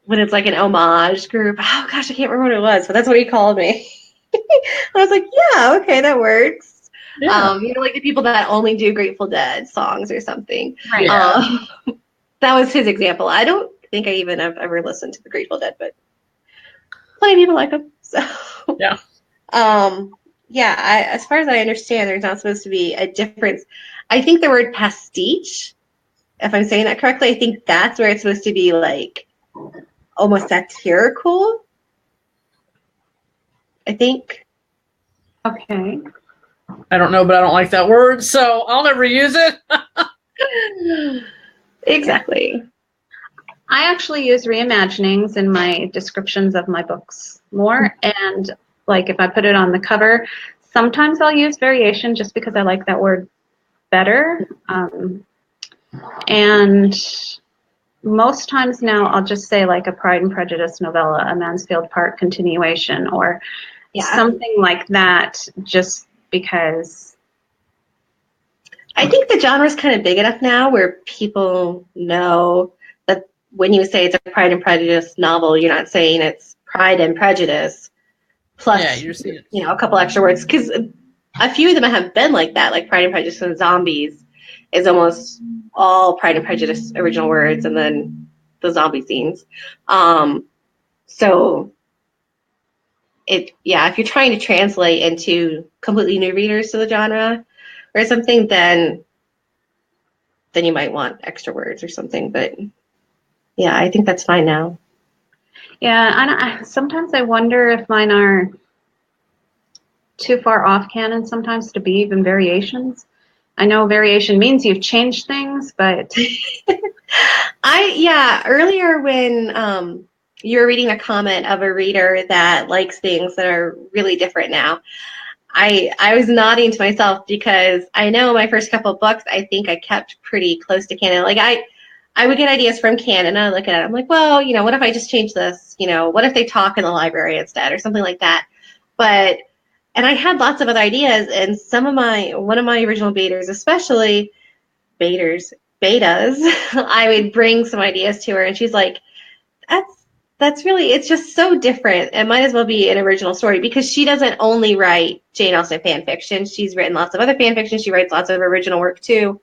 it's like an homage group? Oh gosh, I can't remember what it was, but that's what he called me. I was like, yeah, okay, that works. Yeah. Like the people that only do Grateful Dead songs or something. Right. Yeah. That was his example. I don't think I even have ever listened to the Grateful Dead, but plenty of people like them. So Yeah. yeah, as far as I understand, there's not supposed to be a difference. I think the word pastiche, if I'm saying that correctly, I think that's where it's supposed to be like almost satirical. I think. Okay. I don't know, but I don't like that word, so I'll never use it. Exactly. I actually use reimaginings in my descriptions of my books more. And like if I put it on the cover, sometimes I'll use variation just because I like that word better. And most times now I'll just say like a Pride and Prejudice novella, a Mansfield Park continuation, or something like that, just because. I think the genre is kind of big enough now where people know that when you say it's a Pride and Prejudice novel, you're not saying it's Pride and Prejudice plus, You're seeing it. a couple extra words. Because a few of them have been like that, like Pride and Prejudice and Zombies is almost all Pride and Prejudice original words and then the zombie scenes. So if you're trying to translate into completely new readers to the genre or something, then you might want extra words or something. But yeah, I think that's fine now. Yeah, sometimes I wonder if mine are too far off canon sometimes to be even variations. I know variation means you've changed things, but earlier when you were reading a comment of a reader that likes things that are really different now, I was nodding to myself because I know my first couple of books, I think I kept pretty close to canon. Like I would get ideas from canon and I look at it, I'm like, well, what if I just change this? What if they talk in the library instead or something like that? And I had lots of other ideas, and one of my original betas, I would bring some ideas to her, and she's like, that's really, it's just so different. It might as well be an original story because she doesn't only write Jane Austen fan fiction. She's written lots of other fan fiction. She writes lots of original work too.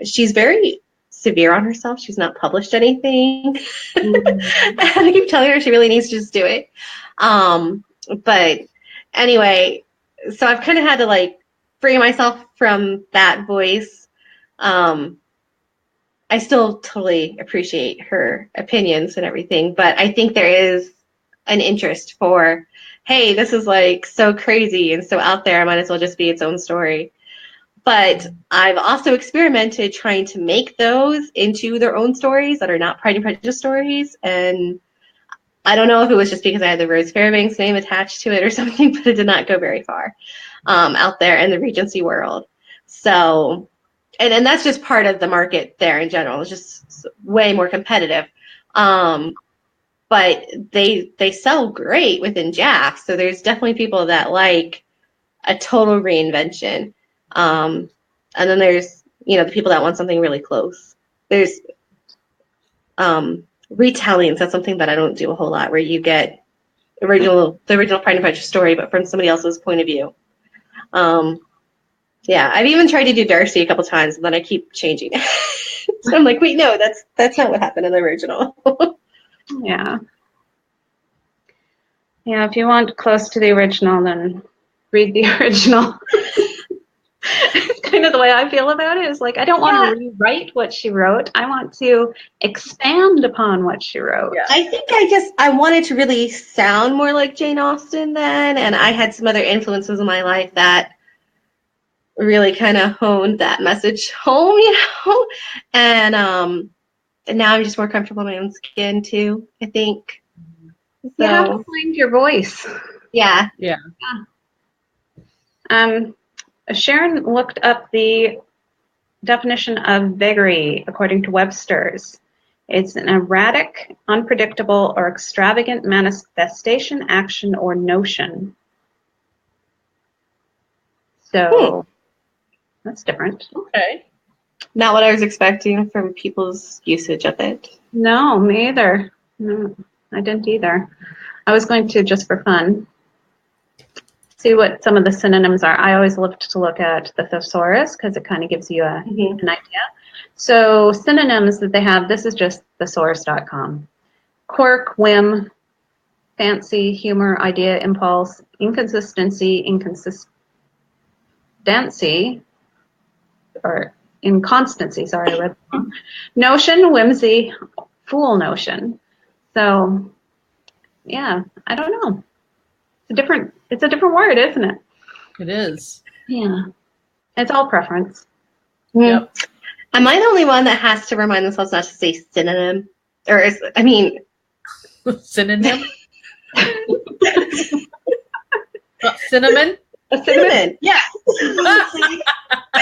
She's very severe on herself. She's not published anything. And I keep telling her she really needs to just do it. But anyway, so I've kind of had to like free myself from that voice. I still totally appreciate her opinions and everything, but I think there is an interest for, hey, this is like so crazy and so out there, it might as well just be its own story. But I've also experimented trying to make those into their own stories that are not Pride and Prejudice stories. And I don't know if it was just because I had the Rose Fairbanks name attached to it or something, but it did not go very far out there in the Regency world. So, and that's just part of the market there in general. It's just way more competitive. But they sell great within Jaff. So there's definitely people that like a total reinvention. And then there's, the people that want something really close. There's retellings. That's something that I don't do a whole lot, where you get the original Pride and Prejudice story, but from somebody else's point of view. I've even tried to do Darcy a couple times, and then I keep changing it. So I'm like, wait, no, that's not what happened in the original. yeah. Yeah, if you want close to the original, then read the original. It's kind of the way I feel about it. Is like, I don't want to rewrite what she wrote. I want to expand upon what she wrote. Yeah. I think I wanted to really sound more like Jane Austen then, and I had some other influences in my life that really kind of honed that message home, and now I'm just more comfortable in my own skin too, I think. You have to find your voice. Yeah. Sharon looked up the definition of vagary according to Webster's, It's an erratic, unpredictable, or extravagant manifestation, action, or notion. So that's different. Okay. Not what I was expecting from people's usage of it. No, me either. No, I didn't either. I was going to, just for fun, see what some of the synonyms are. I always love to look at the thesaurus because it kind of gives you an idea. So synonyms that they have, this is just thesaurus.com. Quirk, whim, fancy, humor, idea, impulse, inconsistency, or inconstancy, sorry, I read that wrong. Notion, whimsy, fool notion. So, yeah, I don't know. It's a different word, isn't it? It is. Yeah. It's all preference. Yep. Am I the only one that has to remind themselves not to say synonym? Or Synonym. Cinnamon. a cinnamon? Yeah. This time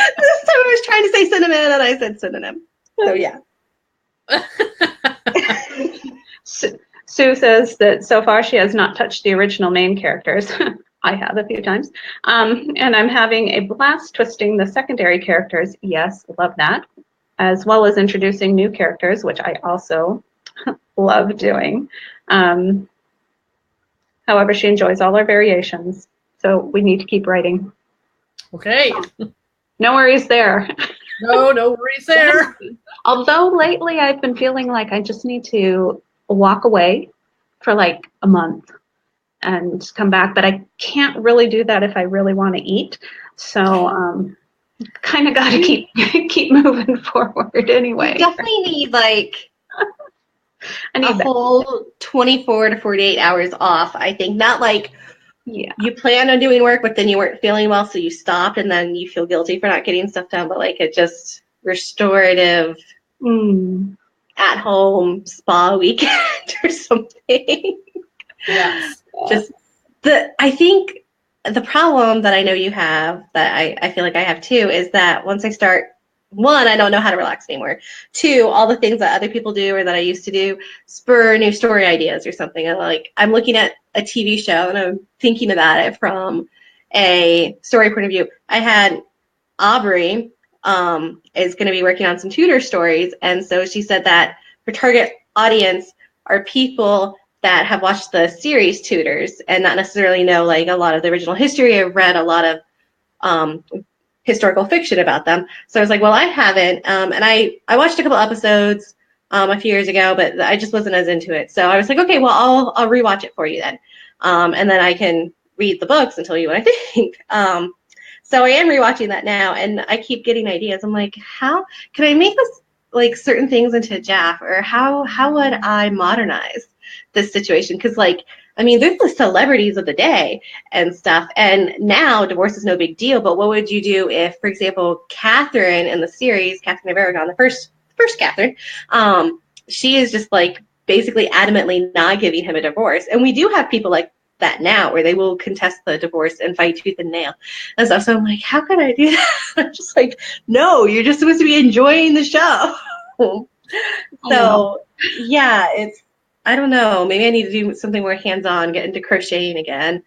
I was trying to say cinnamon and I said synonym. So yeah. Sue says that so far she has not touched the original main characters. I have a few times. And I'm having a blast twisting the secondary characters. Yes, love that. As well as introducing new characters, which I also love doing. However, she enjoys all our variations. So we need to keep writing. Okay. No worries there. No worries there. Although lately I've been feeling like I just need to walk away for like a month and come back, but I can't really do that if I really want to eat. So kind of got to keep moving forward anyway. You definitely need like I need a whole 24 to 48 hours off. I think not like you plan on doing work, but then you weren't feeling well, so you stopped, and then you feel guilty for not getting stuff done. But like a just restorative at-home spa weekend or something. Yes. Just I think the problem that I know you have, that I feel like I have too, is that once I start, one, I don't know how to relax anymore. Two, all the things that other people do or that I used to do spur new story ideas or something. And like I'm looking at a TV show and I'm thinking about it from a story point of view. I had Aubrey is going to be working on some tutor stories, and so she said that her target audience are people that have watched the series Tutors and not necessarily know like a lot of the original history. I've read a lot of historical fiction about them. So I was like, well, I haven't. And I watched a couple episodes a few years ago, but I just wasn't as into it. So I was like, okay, well, I'll rewatch it for you then. And then I can read the books and tell you what I think. So I am rewatching that now, and I keep getting ideas. I'm like, how can I make this like certain things into Jaff, or how would I modernize this situation? Because like, I mean, there's the celebrities of the day and stuff, and now divorce is no big deal. But what would you do if, for example, Catherine in the series, Catherine of Aragon, the first Catherine, she is just like basically adamantly not giving him a divorce, and we do have people like that now where they will contest the divorce and fight tooth and nail and stuff. So I'm like, how can I do that? I'm just like, no, you're just supposed to be enjoying the show. So yeah, I don't know, maybe I need to do something more hands-on, get into crocheting again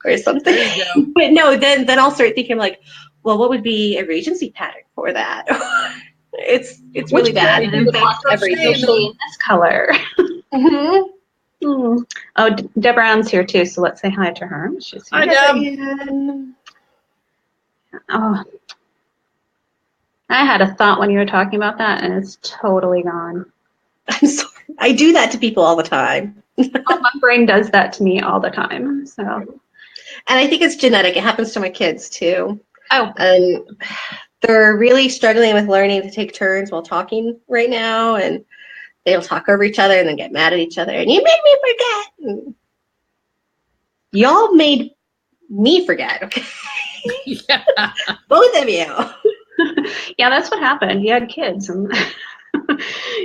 or something. There you go. But no, then I'll start thinking like, well, what would be a Regency pattern for that? It's really bad. It affects everything. Especially in this color. Mm-hmm. Oh, Deborah Ann's here too, so let's say hi to her. She's here. Hi, Deb. Oh, I had a thought when you were talking about that, and it's totally gone. I'm sorry. I do that to people all the time. Oh, my brain does that to me all the time. So, and I think it's genetic. It happens to my kids too. Oh, and they're really struggling with learning to take turns while talking right now, and they'll talk over each other and then get mad at each other. And you made me forget. And y'all made me forget. Okay, Yeah. both of you. yeah, that's what happened. You had kids. And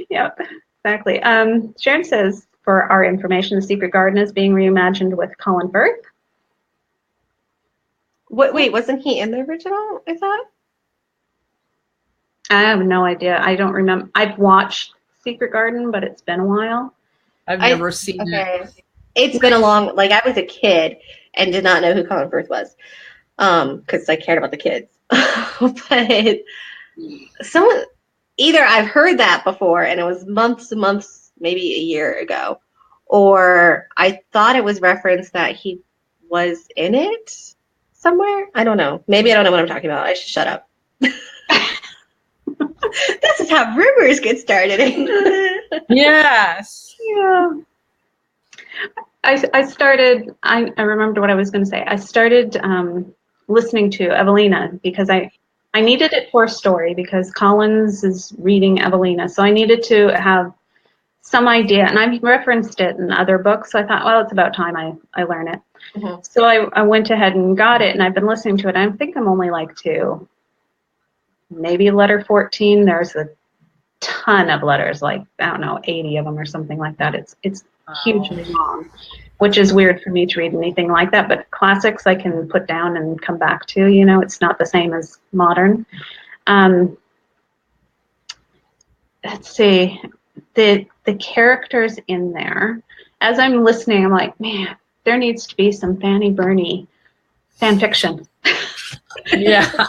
yep, exactly. Sharon says, for our information, The Secret Garden is being reimagined with Colin Firth. Wait, wasn't he in the original, I thought? I have no idea. I don't remember. I've watched Secret Garden, but it's been a while. I've never seen it. Okay. It's been a long, like I was a kid and did not know who Colin Firth was, because I cared about the kids. But someone, either I've heard that before and it was months and months, maybe a year ago, or I thought it was referenced that he was in it somewhere. I don't know. Maybe I don't know what I'm talking about. I should shut up. This is how rumors get started. Yes. Yeah. I started, I remembered what I was going to say. I started listening to Evelina because I needed it for a story because Collins is reading Evelina. So I needed to have some idea, and I've referenced it in other books. So I thought, well, it's about time I learn it. Mm-hmm. So I went ahead and got it, and I've been listening to it. I think I'm only like to maybe letter 14. There's a ton of letters, like, I don't know, 80 of them or something like that. It's hugely long, which is weird for me to read anything like that. But classics I can put down and come back to. You know, it's not the same as modern. Let's see. The characters in there, as I'm listening, I'm like, man, there needs to be some Fanny Burney fan fiction. Yeah.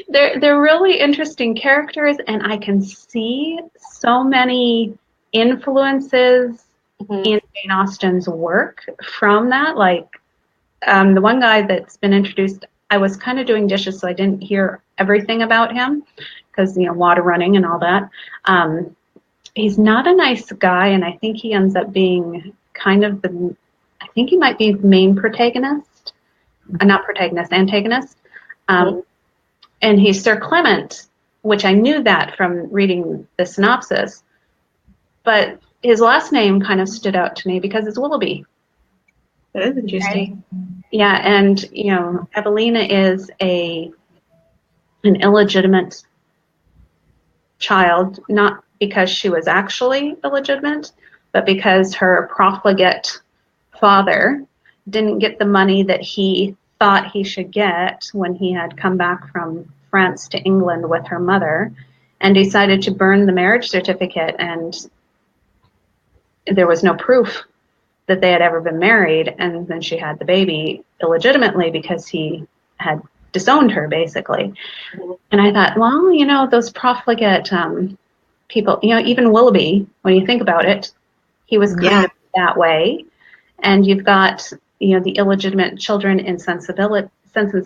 They're really interesting characters, and I can see so many influences in Jane Austen's work from that. Like the one guy that's been introduced, I was kind of doing dishes, so I didn't hear everything about him because, you know, water running and all that. He's not a nice guy, and I think he ends up being kind of I think he might be the main protagonist. Not protagonist, antagonist. And he's Sir Clement, which I knew that from reading the synopsis. But his last name kind of stood out to me because it's Willoughby. That is interesting. Yeah, and, you know, Evelina is an illegitimate child, not because she was actually illegitimate, but because her profligate father didn't get the money that he thought he should get when he had come back from France to England with her mother, and decided to burn the marriage certificate, and there was no proof that they had ever been married, and then she had the baby illegitimately because he had disowned her, basically. And I thought, well, you know, those profligate people, you know, even Willoughby, when you think about it, he was kind of that way. And you've got, you know, the illegitimate children in Sense and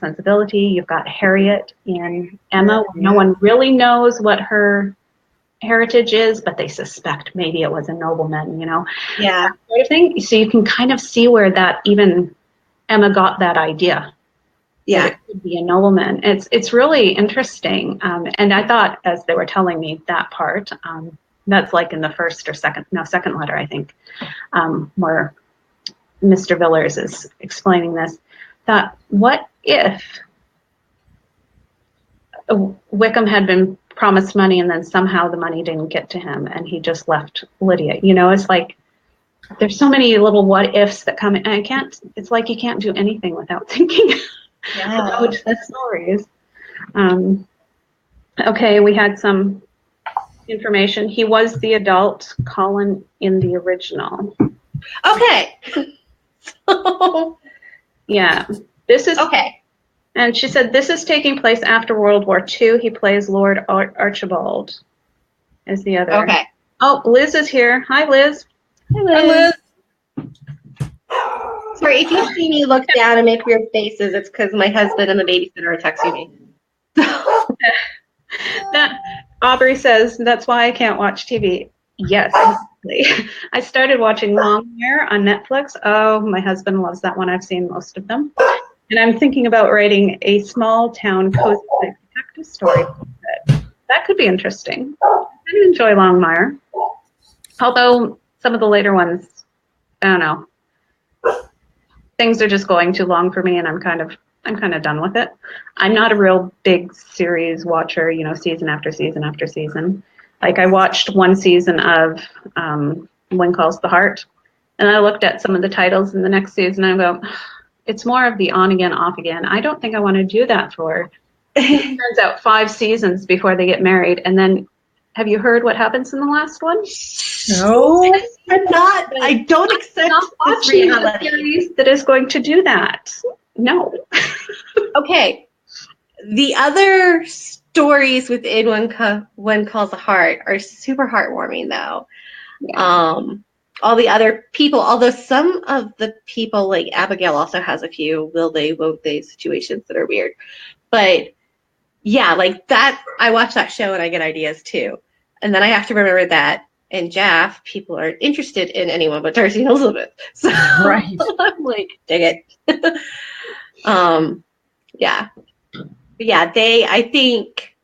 Sensibility. You've got Harriet and Emma. No one really knows what her heritage is, but they suspect maybe it was a nobleman, you know. Yeah. That sort of thing. So you can kind of see where that even Emma got that idea. Yeah. It could be a nobleman. It's really interesting. And I thought, as they were telling me that part, that's like in the second letter, I think, where Mr. Villers is explaining this, that what if Wickham had been promised money and then somehow the money didn't get to him and he just left Lydia? You know, it's like there's so many little what ifs that come in. And it's like you can't do anything without thinking about the stories. Okay, we had some information. He was the adult Colin in the original. Okay. Yeah, this is okay. And she said this is taking place after World War II. He plays Lord Archibald. Is the other? Okay. Oh, Liz is here. Hi, Liz. Hi, Liz. Sorry, if you see me look down and make weird faces, it's because my husband and the babysitter are texting me. That Aubrey says that's why I can't watch TV. Yes, exactly. I started watching Longmire on Netflix. Oh, my husband loves that one. I've seen most of them. And I'm thinking about writing a small town cozy detective story. That could be interesting. I do enjoy Longmire. Although some of the later ones, I don't know. Things are just going too long for me, and I'm kind of done with it. I'm not a real big series watcher, you know, season after season after season. Like I watched one season of When Calls the Heart, and I looked at some of the titles in the next season, and I go, it's more of the on again, off again. I don't think I want to do that for, it turns out, 5 seasons before they get married, and then Have you heard what happens in the last one? No. I don't accept Not this watching a reality. series that is going to do that. No. Okay. The other stories within One Calls a Heart are super heartwarming, though. Yeah. All the other people, although some of the people, like Abigail, also has a few will they, won't they situations that are weird. But yeah, like that, I watch that show and I get ideas too. And then I have to remember that in Jaff, people are interested in anyone but Darcy and Elizabeth. So Right. I'm like, dig it. Yeah. But yeah, I think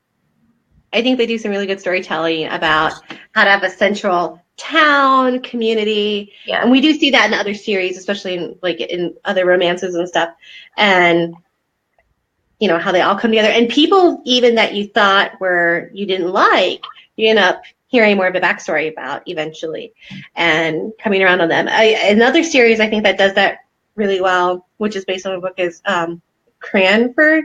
they do some really good storytelling about how to have a central town community. Yeah. And we do see that in other series, especially in other romances and stuff. And how they all come together, and people even that you thought you didn't like, you end up hearing more of a backstory about eventually and coming around on them. Another series I think that does that really well, which is based on a book, is Cranford.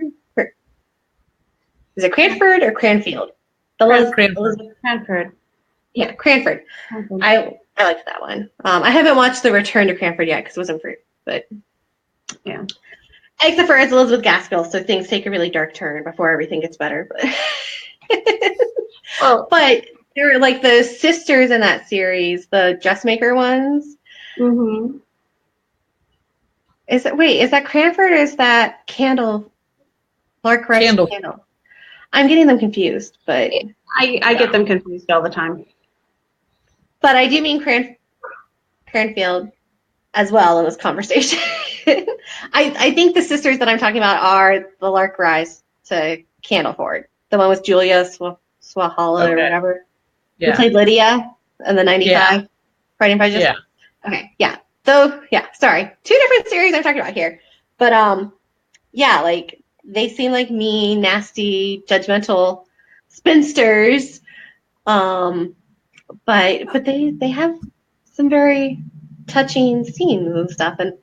Is it Cranford or Cranfield? Cranford. Cranford. Yeah, Cranford. Cranford. I liked that one. I haven't watched The Return to Cranford yet because it wasn't free, but Yeah. except for it's Elizabeth Gaskell, so things take a really dark turn before everything gets better. Well, But there are like the sisters in that series, the dressmaker ones. mm-hmm. Is that Cranford or is that Candle? Clark Rice Candle. Candle. I'm getting them confused, but I get them confused all the time. but I do mean Cranfield as well in this conversation. I think the sisters that I'm talking about are the Lark Rise to Candleford, the one with Julia Swahala or whatever. Who Yeah. played Lydia in the 95 Pride and Prejudice? Yeah. Okay, yeah. Sorry. Two different series I'm talking about here. But yeah, like they seem like mean, nasty, judgmental spinsters. But they have some very touching scenes and stuff, and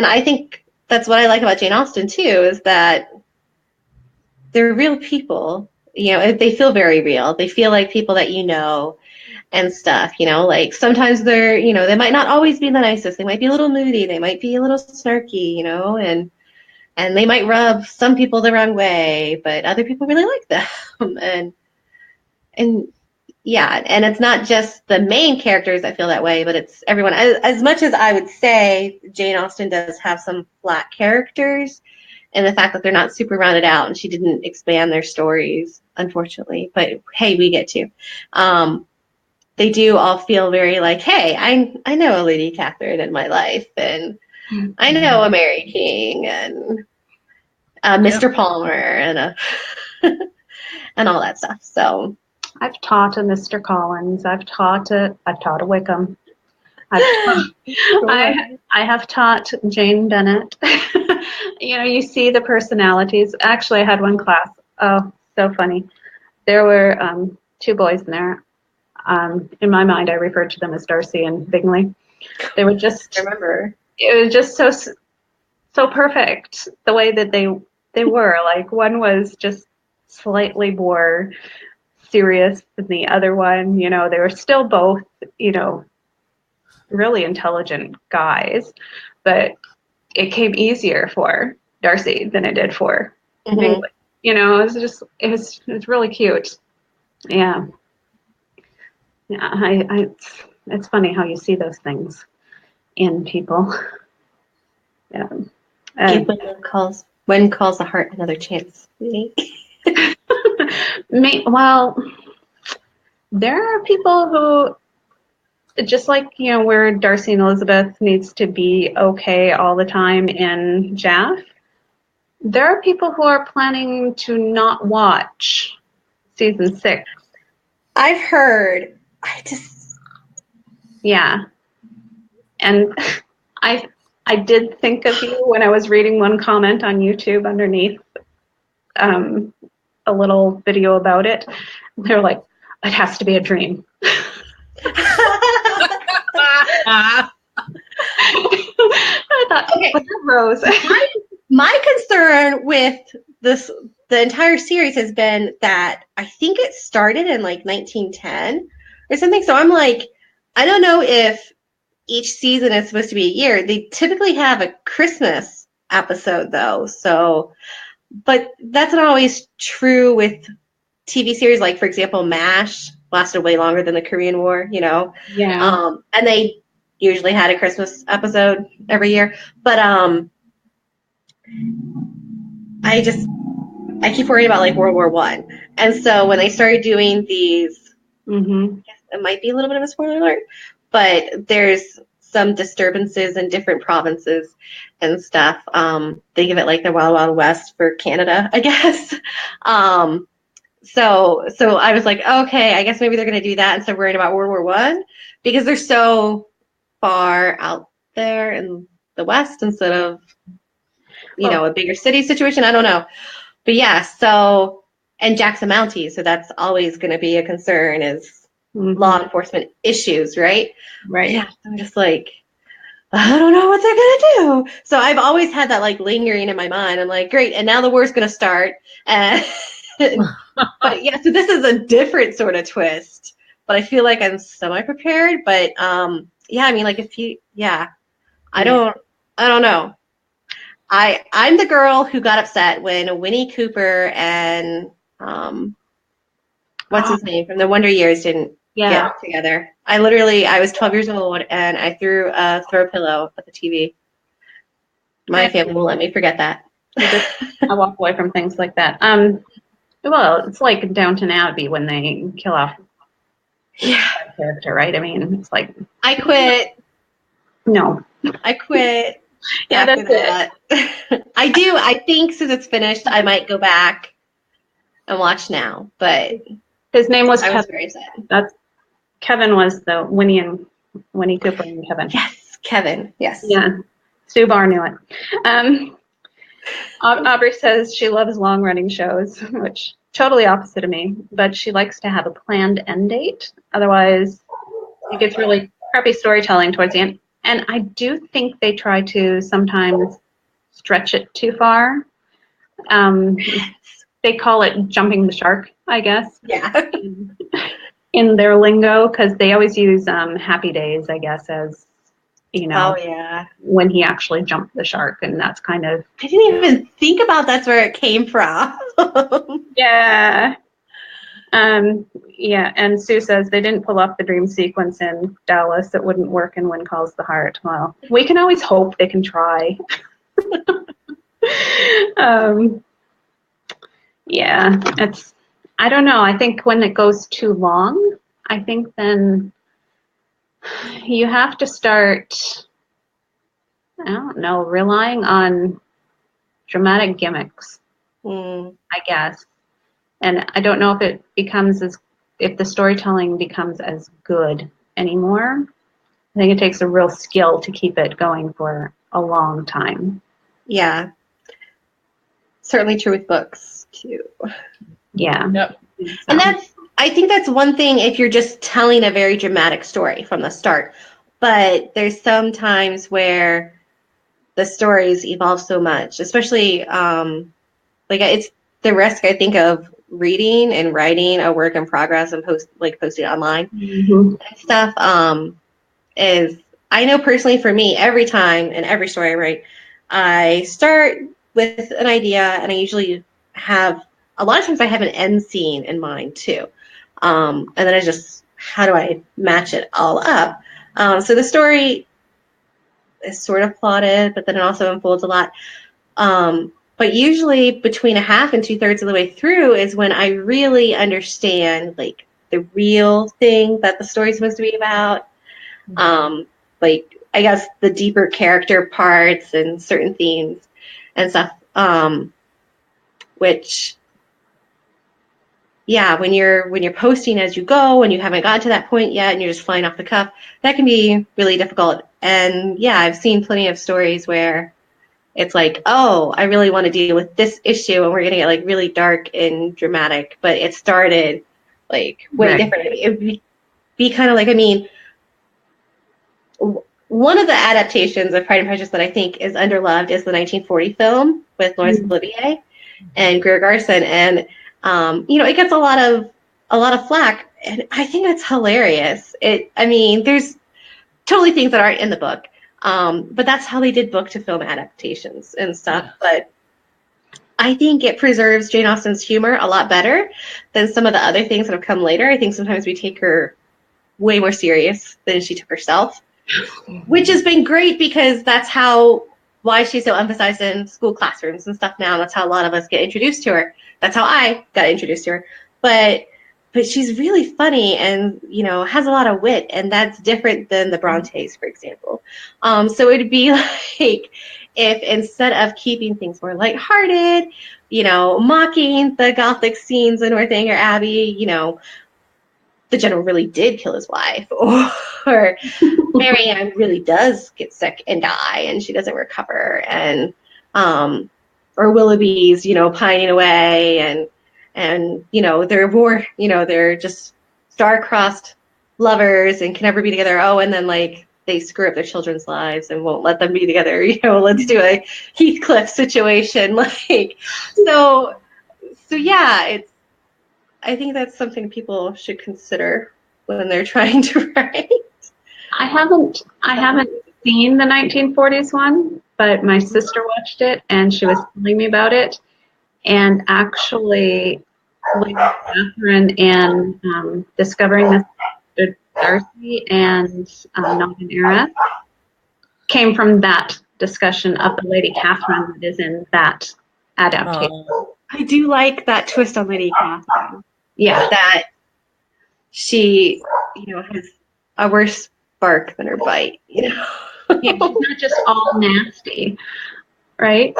I think that's what I like about Jane Austen too, is that they're real people. They feel very real. They feel like people that and stuff. Like sometimes they might not always be the nicest. They might be a little moody. They might be a little snarky. And they might rub some people the wrong way, but other people really like them. And yeah, and it's not just the main characters that feel that way, but it's everyone. As much as I would say Jane Austen does have some flat characters, and the fact that they're not super rounded out, and she didn't expand their stories, unfortunately. But hey, we get to. They do all feel very like, hey, I know a Lady Catherine in my life, and I know a Mary King, and Mr. Palmer, and and all that stuff. So I've taught a Mr. Collins. I've taught a Wickham. I have taught Jane Bennett. You see the personalities. Actually, I had one class. Oh, so funny. There were two boys in there. In my mind, I referred to them as Darcy and Bingley. They were just. I remember. It was just so perfect the way that they were. Like one was just slightly more serious than the other one. They were still both, really intelligent guys, but it came easier for Darcy than it did for Bingley. It was really cute. Yeah. Yeah, it's funny how you see those things in people. Yeah. Give when calls the heart another chance. Well, there are people who, just like, where Darcy and Elizabeth needs to be okay all the time in Jaff, there are people who are planning to not watch season 6. I've heard. Yeah. And I did think of you when I was reading one comment on YouTube underneath a little video about it. They're like, it has to be a dream. I thought, okay, Rose. my concern with this the entire series has been that I think it started in like 1910 or something. So I'm like, I don't know if each season is supposed to be a year. They typically have a Christmas episode though. So, but that's not always true with TV series. Like, for example, MASH lasted way longer than the Korean War, you know? Yeah. And they usually had a Christmas episode every year. But I keep worrying about like World War One. And so when they started doing these, Mm-hmm. it might be a little bit of a spoiler alert, but there's some disturbances in different provinces and stuff. They give it like the Wild Wild West for Canada, I guess. So I was like, okay, I guess maybe they're going to do that instead of worrying about World War One because they're so far out there in the West instead of, you know, a bigger city situation. I don't know. But yeah, so, and Jackson Mountie, so that's always going to be a concern is law enforcement issues, right? Right. Yeah, I'm just like, I don't know what they're going to do. So I've always had that like lingering in my mind. I'm like, great, and now the war's going to start. And but yeah, so this is a different sort of twist. But I feel like I'm semi-prepared. But yeah, I mean, like if you, yeah, I don't know. I'm the girl who got upset when Winnie Cooper and what's his name from the Wonder Years didn't get together. I was 12 years old and I threw a throw pillow at the TV. My family won't let me forget that. I walk away from things like that. Well, it's like Downton Abbey when they kill off that character, right? I mean, it's like I quit. No. I quit. Yeah, after that's that. I do. I think since it's finished, I might go back and watch now. But his name was I was Kevin. very sad. That's Kevin was the Winnie Cooper and Kevin. Yes, Kevin. Yes. Yeah. Sue Barr knew it. Aubrey says she loves long-running shows, which totally opposite of me, but she likes to have a planned end date. Otherwise, it gets really crappy storytelling towards the end. And I do think they try to sometimes stretch it too far. They call it jumping the shark, I guess. Yeah. In their lingo, because they always use Happy Days, I guess, as, you know, when he actually jumped the shark. And that's kind of... I didn't even think about that's where it came from. Yeah. Yeah, and Sue says they didn't pull off the dream sequence in Dallas. It wouldn't work in When Calls the Heart. Well, we can always hope they can try. Yeah, I don't know. I think when it goes too long, I think then you have to start, I don't know, relying on dramatic gimmicks, I guess. And I don't know if it becomes if the storytelling becomes as good anymore. I think it takes a real skill to keep it going for a long time. Yeah. Certainly true with books, too. Yeah. Yep. And I think that's one thing if you're just telling a very dramatic story from the start. But there's some times where the stories evolve so much, especially like it's the risk, I think, of reading and writing a work in progress and posting online and stuff is, I know personally for me, every time in every story I write, I start with an idea and I usually have, a lot of times I have an end scene in mind too. And then how do I match it all up? So the story is sort of plotted, but then it also unfolds a lot. But usually between a half and 2/3 of the way through is when I really understand like the real thing that the story's supposed to be about. Like I guess the deeper character parts and certain themes and stuff. Which yeah, when you're posting as you go and you haven't gotten to that point yet and you're just flying off the cuff, that can be really difficult. And yeah, I've seen plenty of stories where it's like, oh, I really want to deal with this issue and we're going to get like really dark and dramatic, but it started like way differently. It would be kind of like, I mean, one of the adaptations of Pride and Prejudice that I think is underloved is the 1940 film with Laurence Olivier. and Greer Garson, and it gets a lot of flack, and I think that's hilarious. I mean, there's totally things that aren't in the book, but that's how they did book to film adaptations and stuff. But I think it preserves Jane Austen's humor a lot better than some of the other things that have come later. I think sometimes we take her way more serious than she took herself, which has been great because that's why she's so emphasized in school classrooms and stuff now. That's how a lot of us get introduced to her. That's how I got introduced to her. But she's really funny and, has a lot of wit, and that's different than the Brontes, for example. So it'd be like if instead of keeping things more lighthearted, mocking the Gothic scenes in Northanger Abbey, the general really did kill his wife, or Marianne really does get sick and die and she doesn't recover, and or Willoughby's, pining away, and they're more, they're just star-crossed lovers and can never be together. Oh, and then they screw up their children's lives and won't let them be together. Let's do a Heathcliff situation. So yeah, I think that's something people should consider when they're trying to write. I haven't seen the 1940s one, but my sister watched it and she was telling me about it. And actually, Lady Catherine and Discovering Mr. Darcy and Not an Heiress came from that discussion of the Lady Catherine that is in that adaptation. I do like that twist on Lady Catherine. Yeah. That she, has a worse bark than her bite, Yeah, she's not just all nasty, right?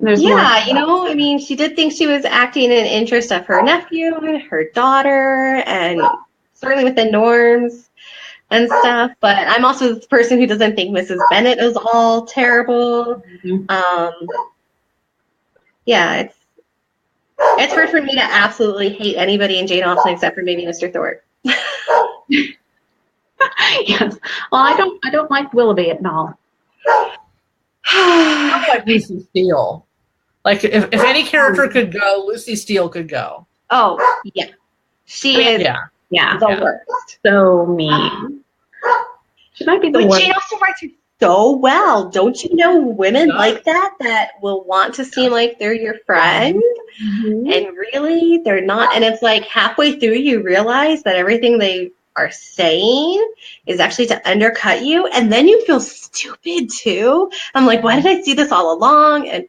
There's more. I mean, she did think she was acting in interest of her nephew and her daughter, and certainly within norms and stuff. But I'm also this person who doesn't think Mrs. Bennet is all terrible. Mm-hmm. Yeah, it's hard for me to absolutely hate anybody in Jane Austen except for maybe Mr. Thorpe. Yes. Well, I don't like Willoughby at all. I like Lucy Steele. Like if any character could go, Lucy Steele could go. Oh yeah, she is. Yeah, the worst. So mean. She might be the worst. Jane Austen writes her so well. Don't you know women like that will want to seem like they're your friend, and really they're not. And it's like halfway through you realize that everything they are saying is actually to undercut you, and then you feel stupid too. I'm like, why did I see this all along? And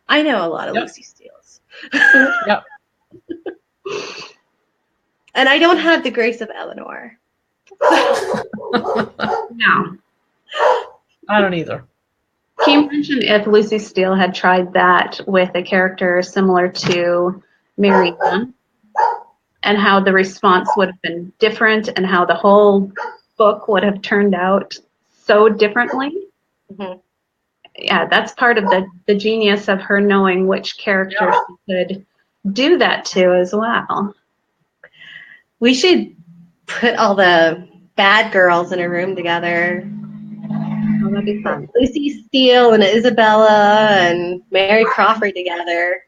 I know a lot of Lucy Steeles. Yep. And I don't have the grace of Eleanor. No. I don't either. Can you mention if Lucy Steele had tried that with a character similar to Marianne, and how the response would have been different and how the whole book would have turned out so differently? Mm-hmm. Yeah, that's part of the genius of her knowing which character she could do that to as well. We should put all the bad girls in a room together. Oh, that'd be fun. Lucy Steele and Isabella and Mary Crawford together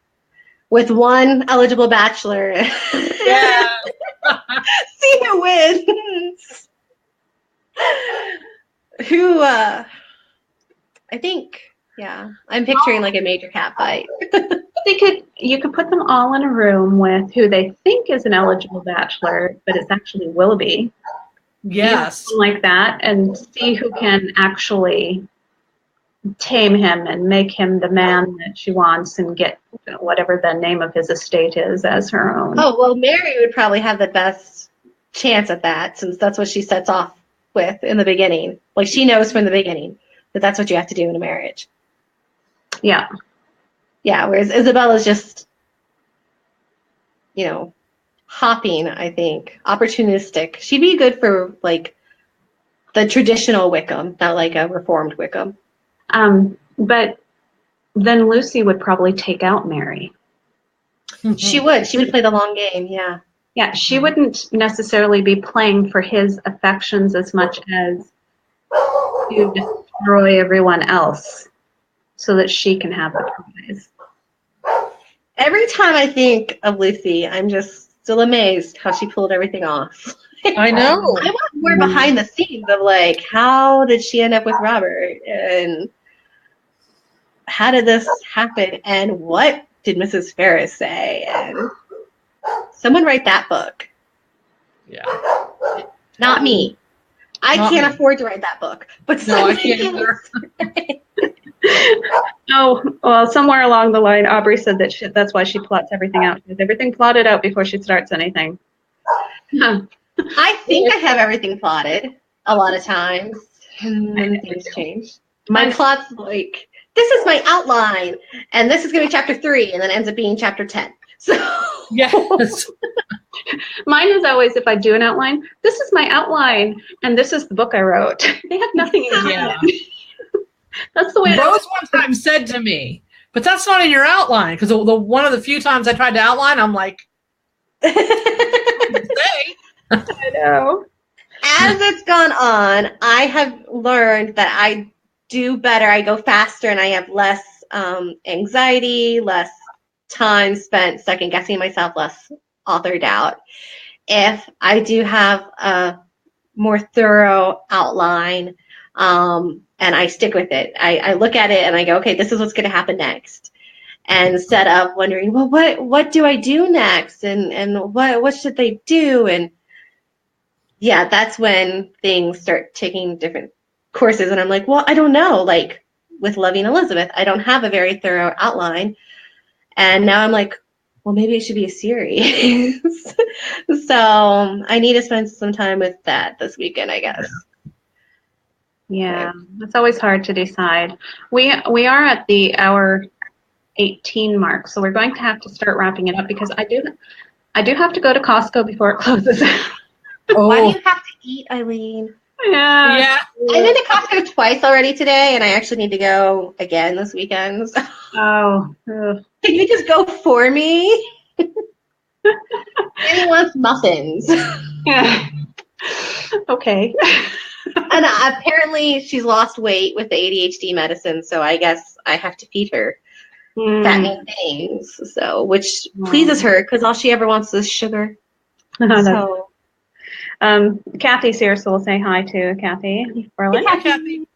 with one eligible bachelor. Yeah. See who wins. Who, I think, I'm picturing like a major cat fight. You could put them all in a room with who they think is an eligible bachelor, but it's actually Willoughby. Yes. Like that, and see who can actually tame him and make him the man that she wants and get whatever the name of his estate is as her own. Oh, well, Mary would probably have the best chance at that, since that's what she sets off with in the beginning. Like, she knows from the beginning that that's what you have to do in a marriage. Yeah. Yeah, whereas Isabella's just, hopping, I think, opportunistic. She'd be good for, like, the traditional Wickham, not like a reformed Wickham. But then Lucy would probably take out Mary. She would. She would play the long game, yeah. Yeah, she wouldn't necessarily be playing for his affections as much as to destroy everyone else so that she can have the prize. Every time I think of Lucy, I'm just still amazed how she pulled everything off. I know. I want more behind the scenes of like, how did she end up with Robert? And how did this happen? And what did Mrs. Ferris say? And someone write that book. Yeah. Not me. I Not can't me. afford to write that book. But No, I somebody can't either. Oh, well, somewhere along the line, Aubrey said that that's why she plots everything out. She has everything plotted out before she starts anything. I think I have everything plotted a lot of times, and then things change. My plot's like, this is my outline, and this is going to be chapter 3, and then it ends up being chapter 10. So Yes. Mine is always, if I do an outline, this is my outline, and this is the book I wrote. They have nothing in common. Yeah. That's the way it Rose one time said to me, but that's not in your outline, because the one of the few times I tried to outline, I'm like, say. I know. As it's gone on, I have learned that I do better. I go faster, and I have less anxiety, less time spent second guessing myself, less author doubt. If I do have a more thorough outline, and I stick with it, I look at it and I go, okay, this is what's going to happen next. And instead of wondering, well, what do I do next? And what should they do? And yeah, that's when things start taking different courses. And I'm like, well, I don't know. Like with Loving Elizabeth, I don't have a very thorough outline. And now I'm like, well, maybe it should be a series. So I need to spend some time with that this weekend, I guess. Yeah, it's always hard to decide. We are at the hour 18 mark, so we're going to have to start wrapping it up because I do have to go to Costco before it closes. Why do you have to eat, Eileen? Yeah. Yeah. I've been to Costco twice already today, and I actually need to go again this weekend. So Oh. Ugh. can you just go for me? Annie wants muffins. Yeah. Okay. And apparently she's lost weight with the ADHD medicine, so I guess I have to feed her fattening things. So, which pleases her because all she ever wants is sugar. So, Kathy's here, so we'll say hi to Kathy Berlin. Hi, Kathy.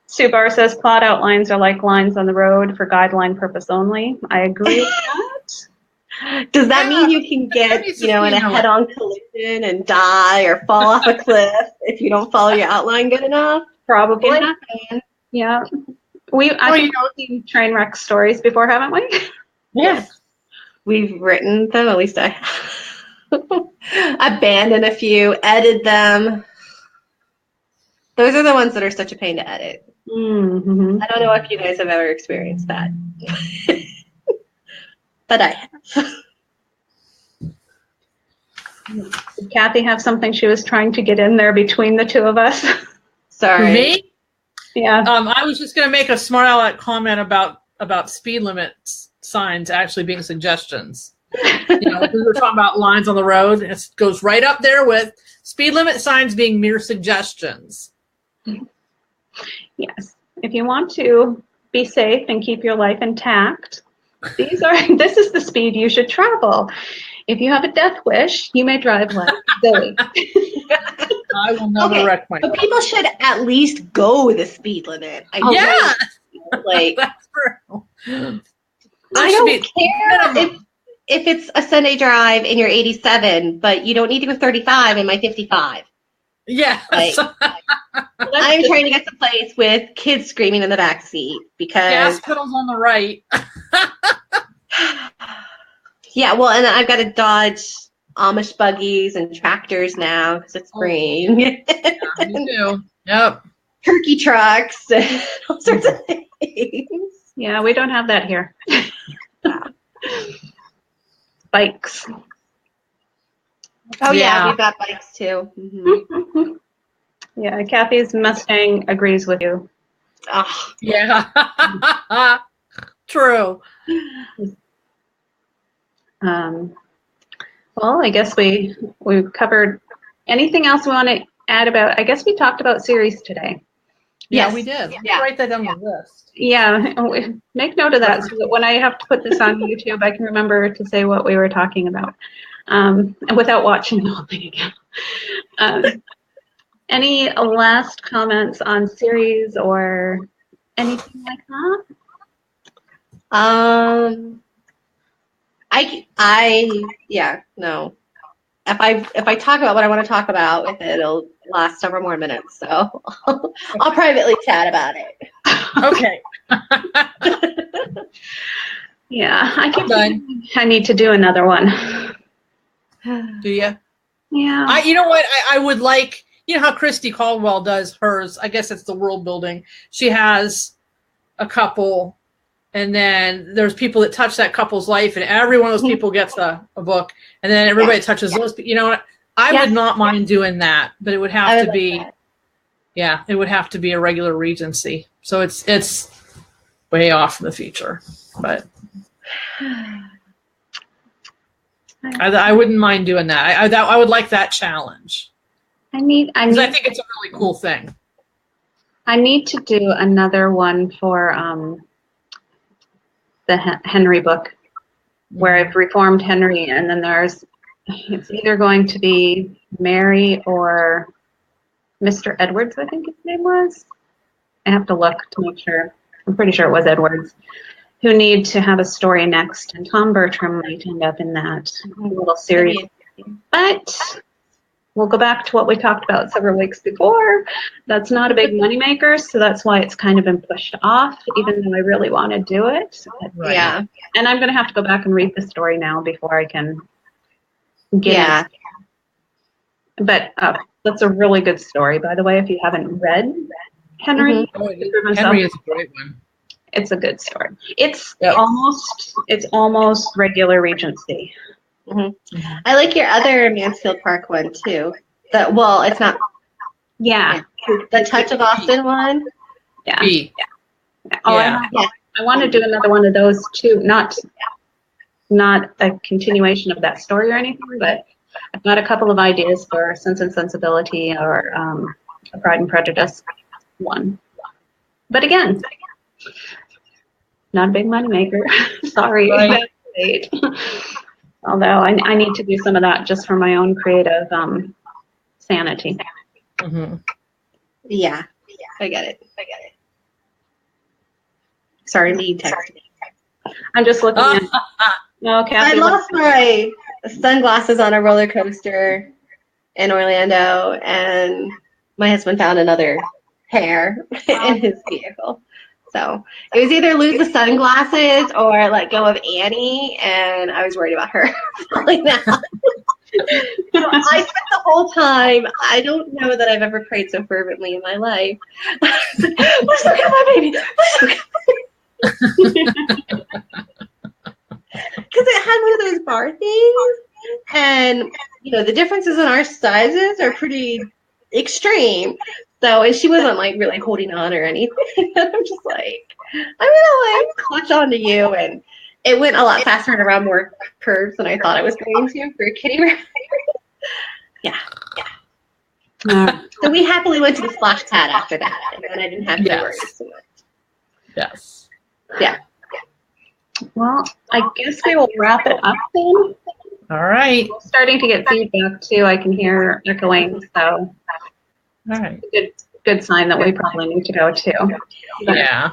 Sue Barr says plot outlines are like lines on the road for guideline purpose only. I agree with that. Does that mean you can get, in a head-on collision and die or fall off a cliff if you don't follow your outline good enough? Probably. Yeah. I think we've seen train wreck stories before, haven't we? Yes. We've written them, at least I have. Abandoned a few, edited them. Those are the ones that are such a pain to edit. Mm-hmm. I don't know if you guys have ever experienced that. But I have. Did Kathy have something she was trying to get in there between the two of us? Sorry. For me? Yeah. I was just going to make a smart aleck comment about speed limit signs actually being suggestions. We were talking about lines on the road. It goes right up there with speed limit signs being mere suggestions. Yes. If you want to be safe and keep your life intact, this is the speed you should travel. If you have a death wish, you may drive like Zoe. I will never wreck myself. But people should at least go the speed limit. Like that's true. I don't care if it's a Sunday drive and you're 87, but you don't need to go 35 in my 55. Yeah. I'm trying to get to place with kids screaming in the back seat because gas pedals on the right. Yeah, well, and I've got to dodge Amish buggies and tractors now because it's spring. Yeah, me too. Yep. Turkey trucks and all sorts of things. Yeah, we don't have that here. Bikes. Oh yeah, we've got bikes too. Mm-hmm. Yeah, Kathy's Mustang agrees with you. Oh. Yeah. True. Well, I guess we've covered anything else we want to add about. I guess we talked about series today. Yeah, Yes. we did. Yeah. Write that down on the list. Yeah, make note of that so that when I have to put this on YouTube, I can remember to say what we were talking about without watching the whole thing again. Any last comments on series or anything like that? No. If I talk about what I want to talk about with it, it'll last several more minutes. So I'll privately chat about it. Okay. Yeah, I keep done. thinking I need to do another one. Do you? Yeah. You know what? I would like, you know how Christy Caldwell does hers. I guess it's the world building. She has a couple, and then there's people that touch that couple's life, and every one of those people gets a book, and then everybody touches those. You know what? I would not mind doing that, but it would have to be, it would have to be a regular Regency. So it's way off in the future, but I wouldn't mind doing that. I would like that challenge. I think it's a really cool thing. I need to do another one for the Henry book, where I've reformed Henry, and then it's either going to be Mary or Mr. Edwards, I think his name was. I have to look to make sure. I'm pretty sure it was Edwards, who need to have a story next, and Tom Bertram might end up in that little series. But we'll go back to what we talked about several weeks before. That's not a big moneymaker, so that's why it's kind of been pushed off, even though I really want to do it. Right. Yeah. And I'm going to have to go back and read the story now before I can get it. But that's a really good story, by the way, if you haven't read Henry. Henry is a great one. It's a good story. It's almost regular Regency. I like your other Mansfield Park one too. It's not. Yeah. The Touch of Austin one. Yeah. I want to do another one of those too. Not a continuation of that story or anything, but I've got a couple of ideas for Sense and Sensibility or a Pride and Prejudice one. But again, not a big moneymaker. Sorry. Right. Although I need to do some of that just for my own creative sanity. Yeah, I get it. Sorry, Lee texted me. I'm just looking at. Okay. I lost my sunglasses on a roller coaster in Orlando, and my husband found another pair in his vehicle. So it was either lose the sunglasses or let go of Annie, and I was worried about her falling out. So I spent the whole time, I don't know that I've ever prayed so fervently in my life. Let's look at my baby. Let's look at my baby. Because it had one of those bar things, and the differences in our sizes are pretty extreme. So, and she wasn't like really holding on or anything. I'm just like, I'm gonna clutch onto you, and it went a lot faster and around more curves than I thought it was going to for a kiddie ride. Yeah. So we happily went to the splash pad after that, and then I didn't have to worry so much. Yes. Yeah. Well, I guess we will wrap it up then. All right. We're starting to get feedback too. I can hear echoing, so. All right. Good sign that we probably need to go too. Yeah.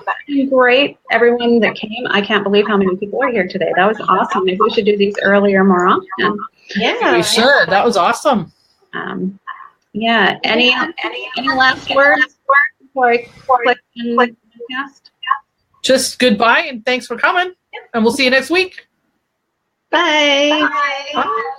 Great, everyone that came. I can't believe how many people are here today. That was awesome. Maybe we should do these earlier more often. Yeah, we should. That was awesome. Yeah. Any last words before I click and podcast? Just goodbye and thanks for coming. And we'll see you next week. Bye. Bye.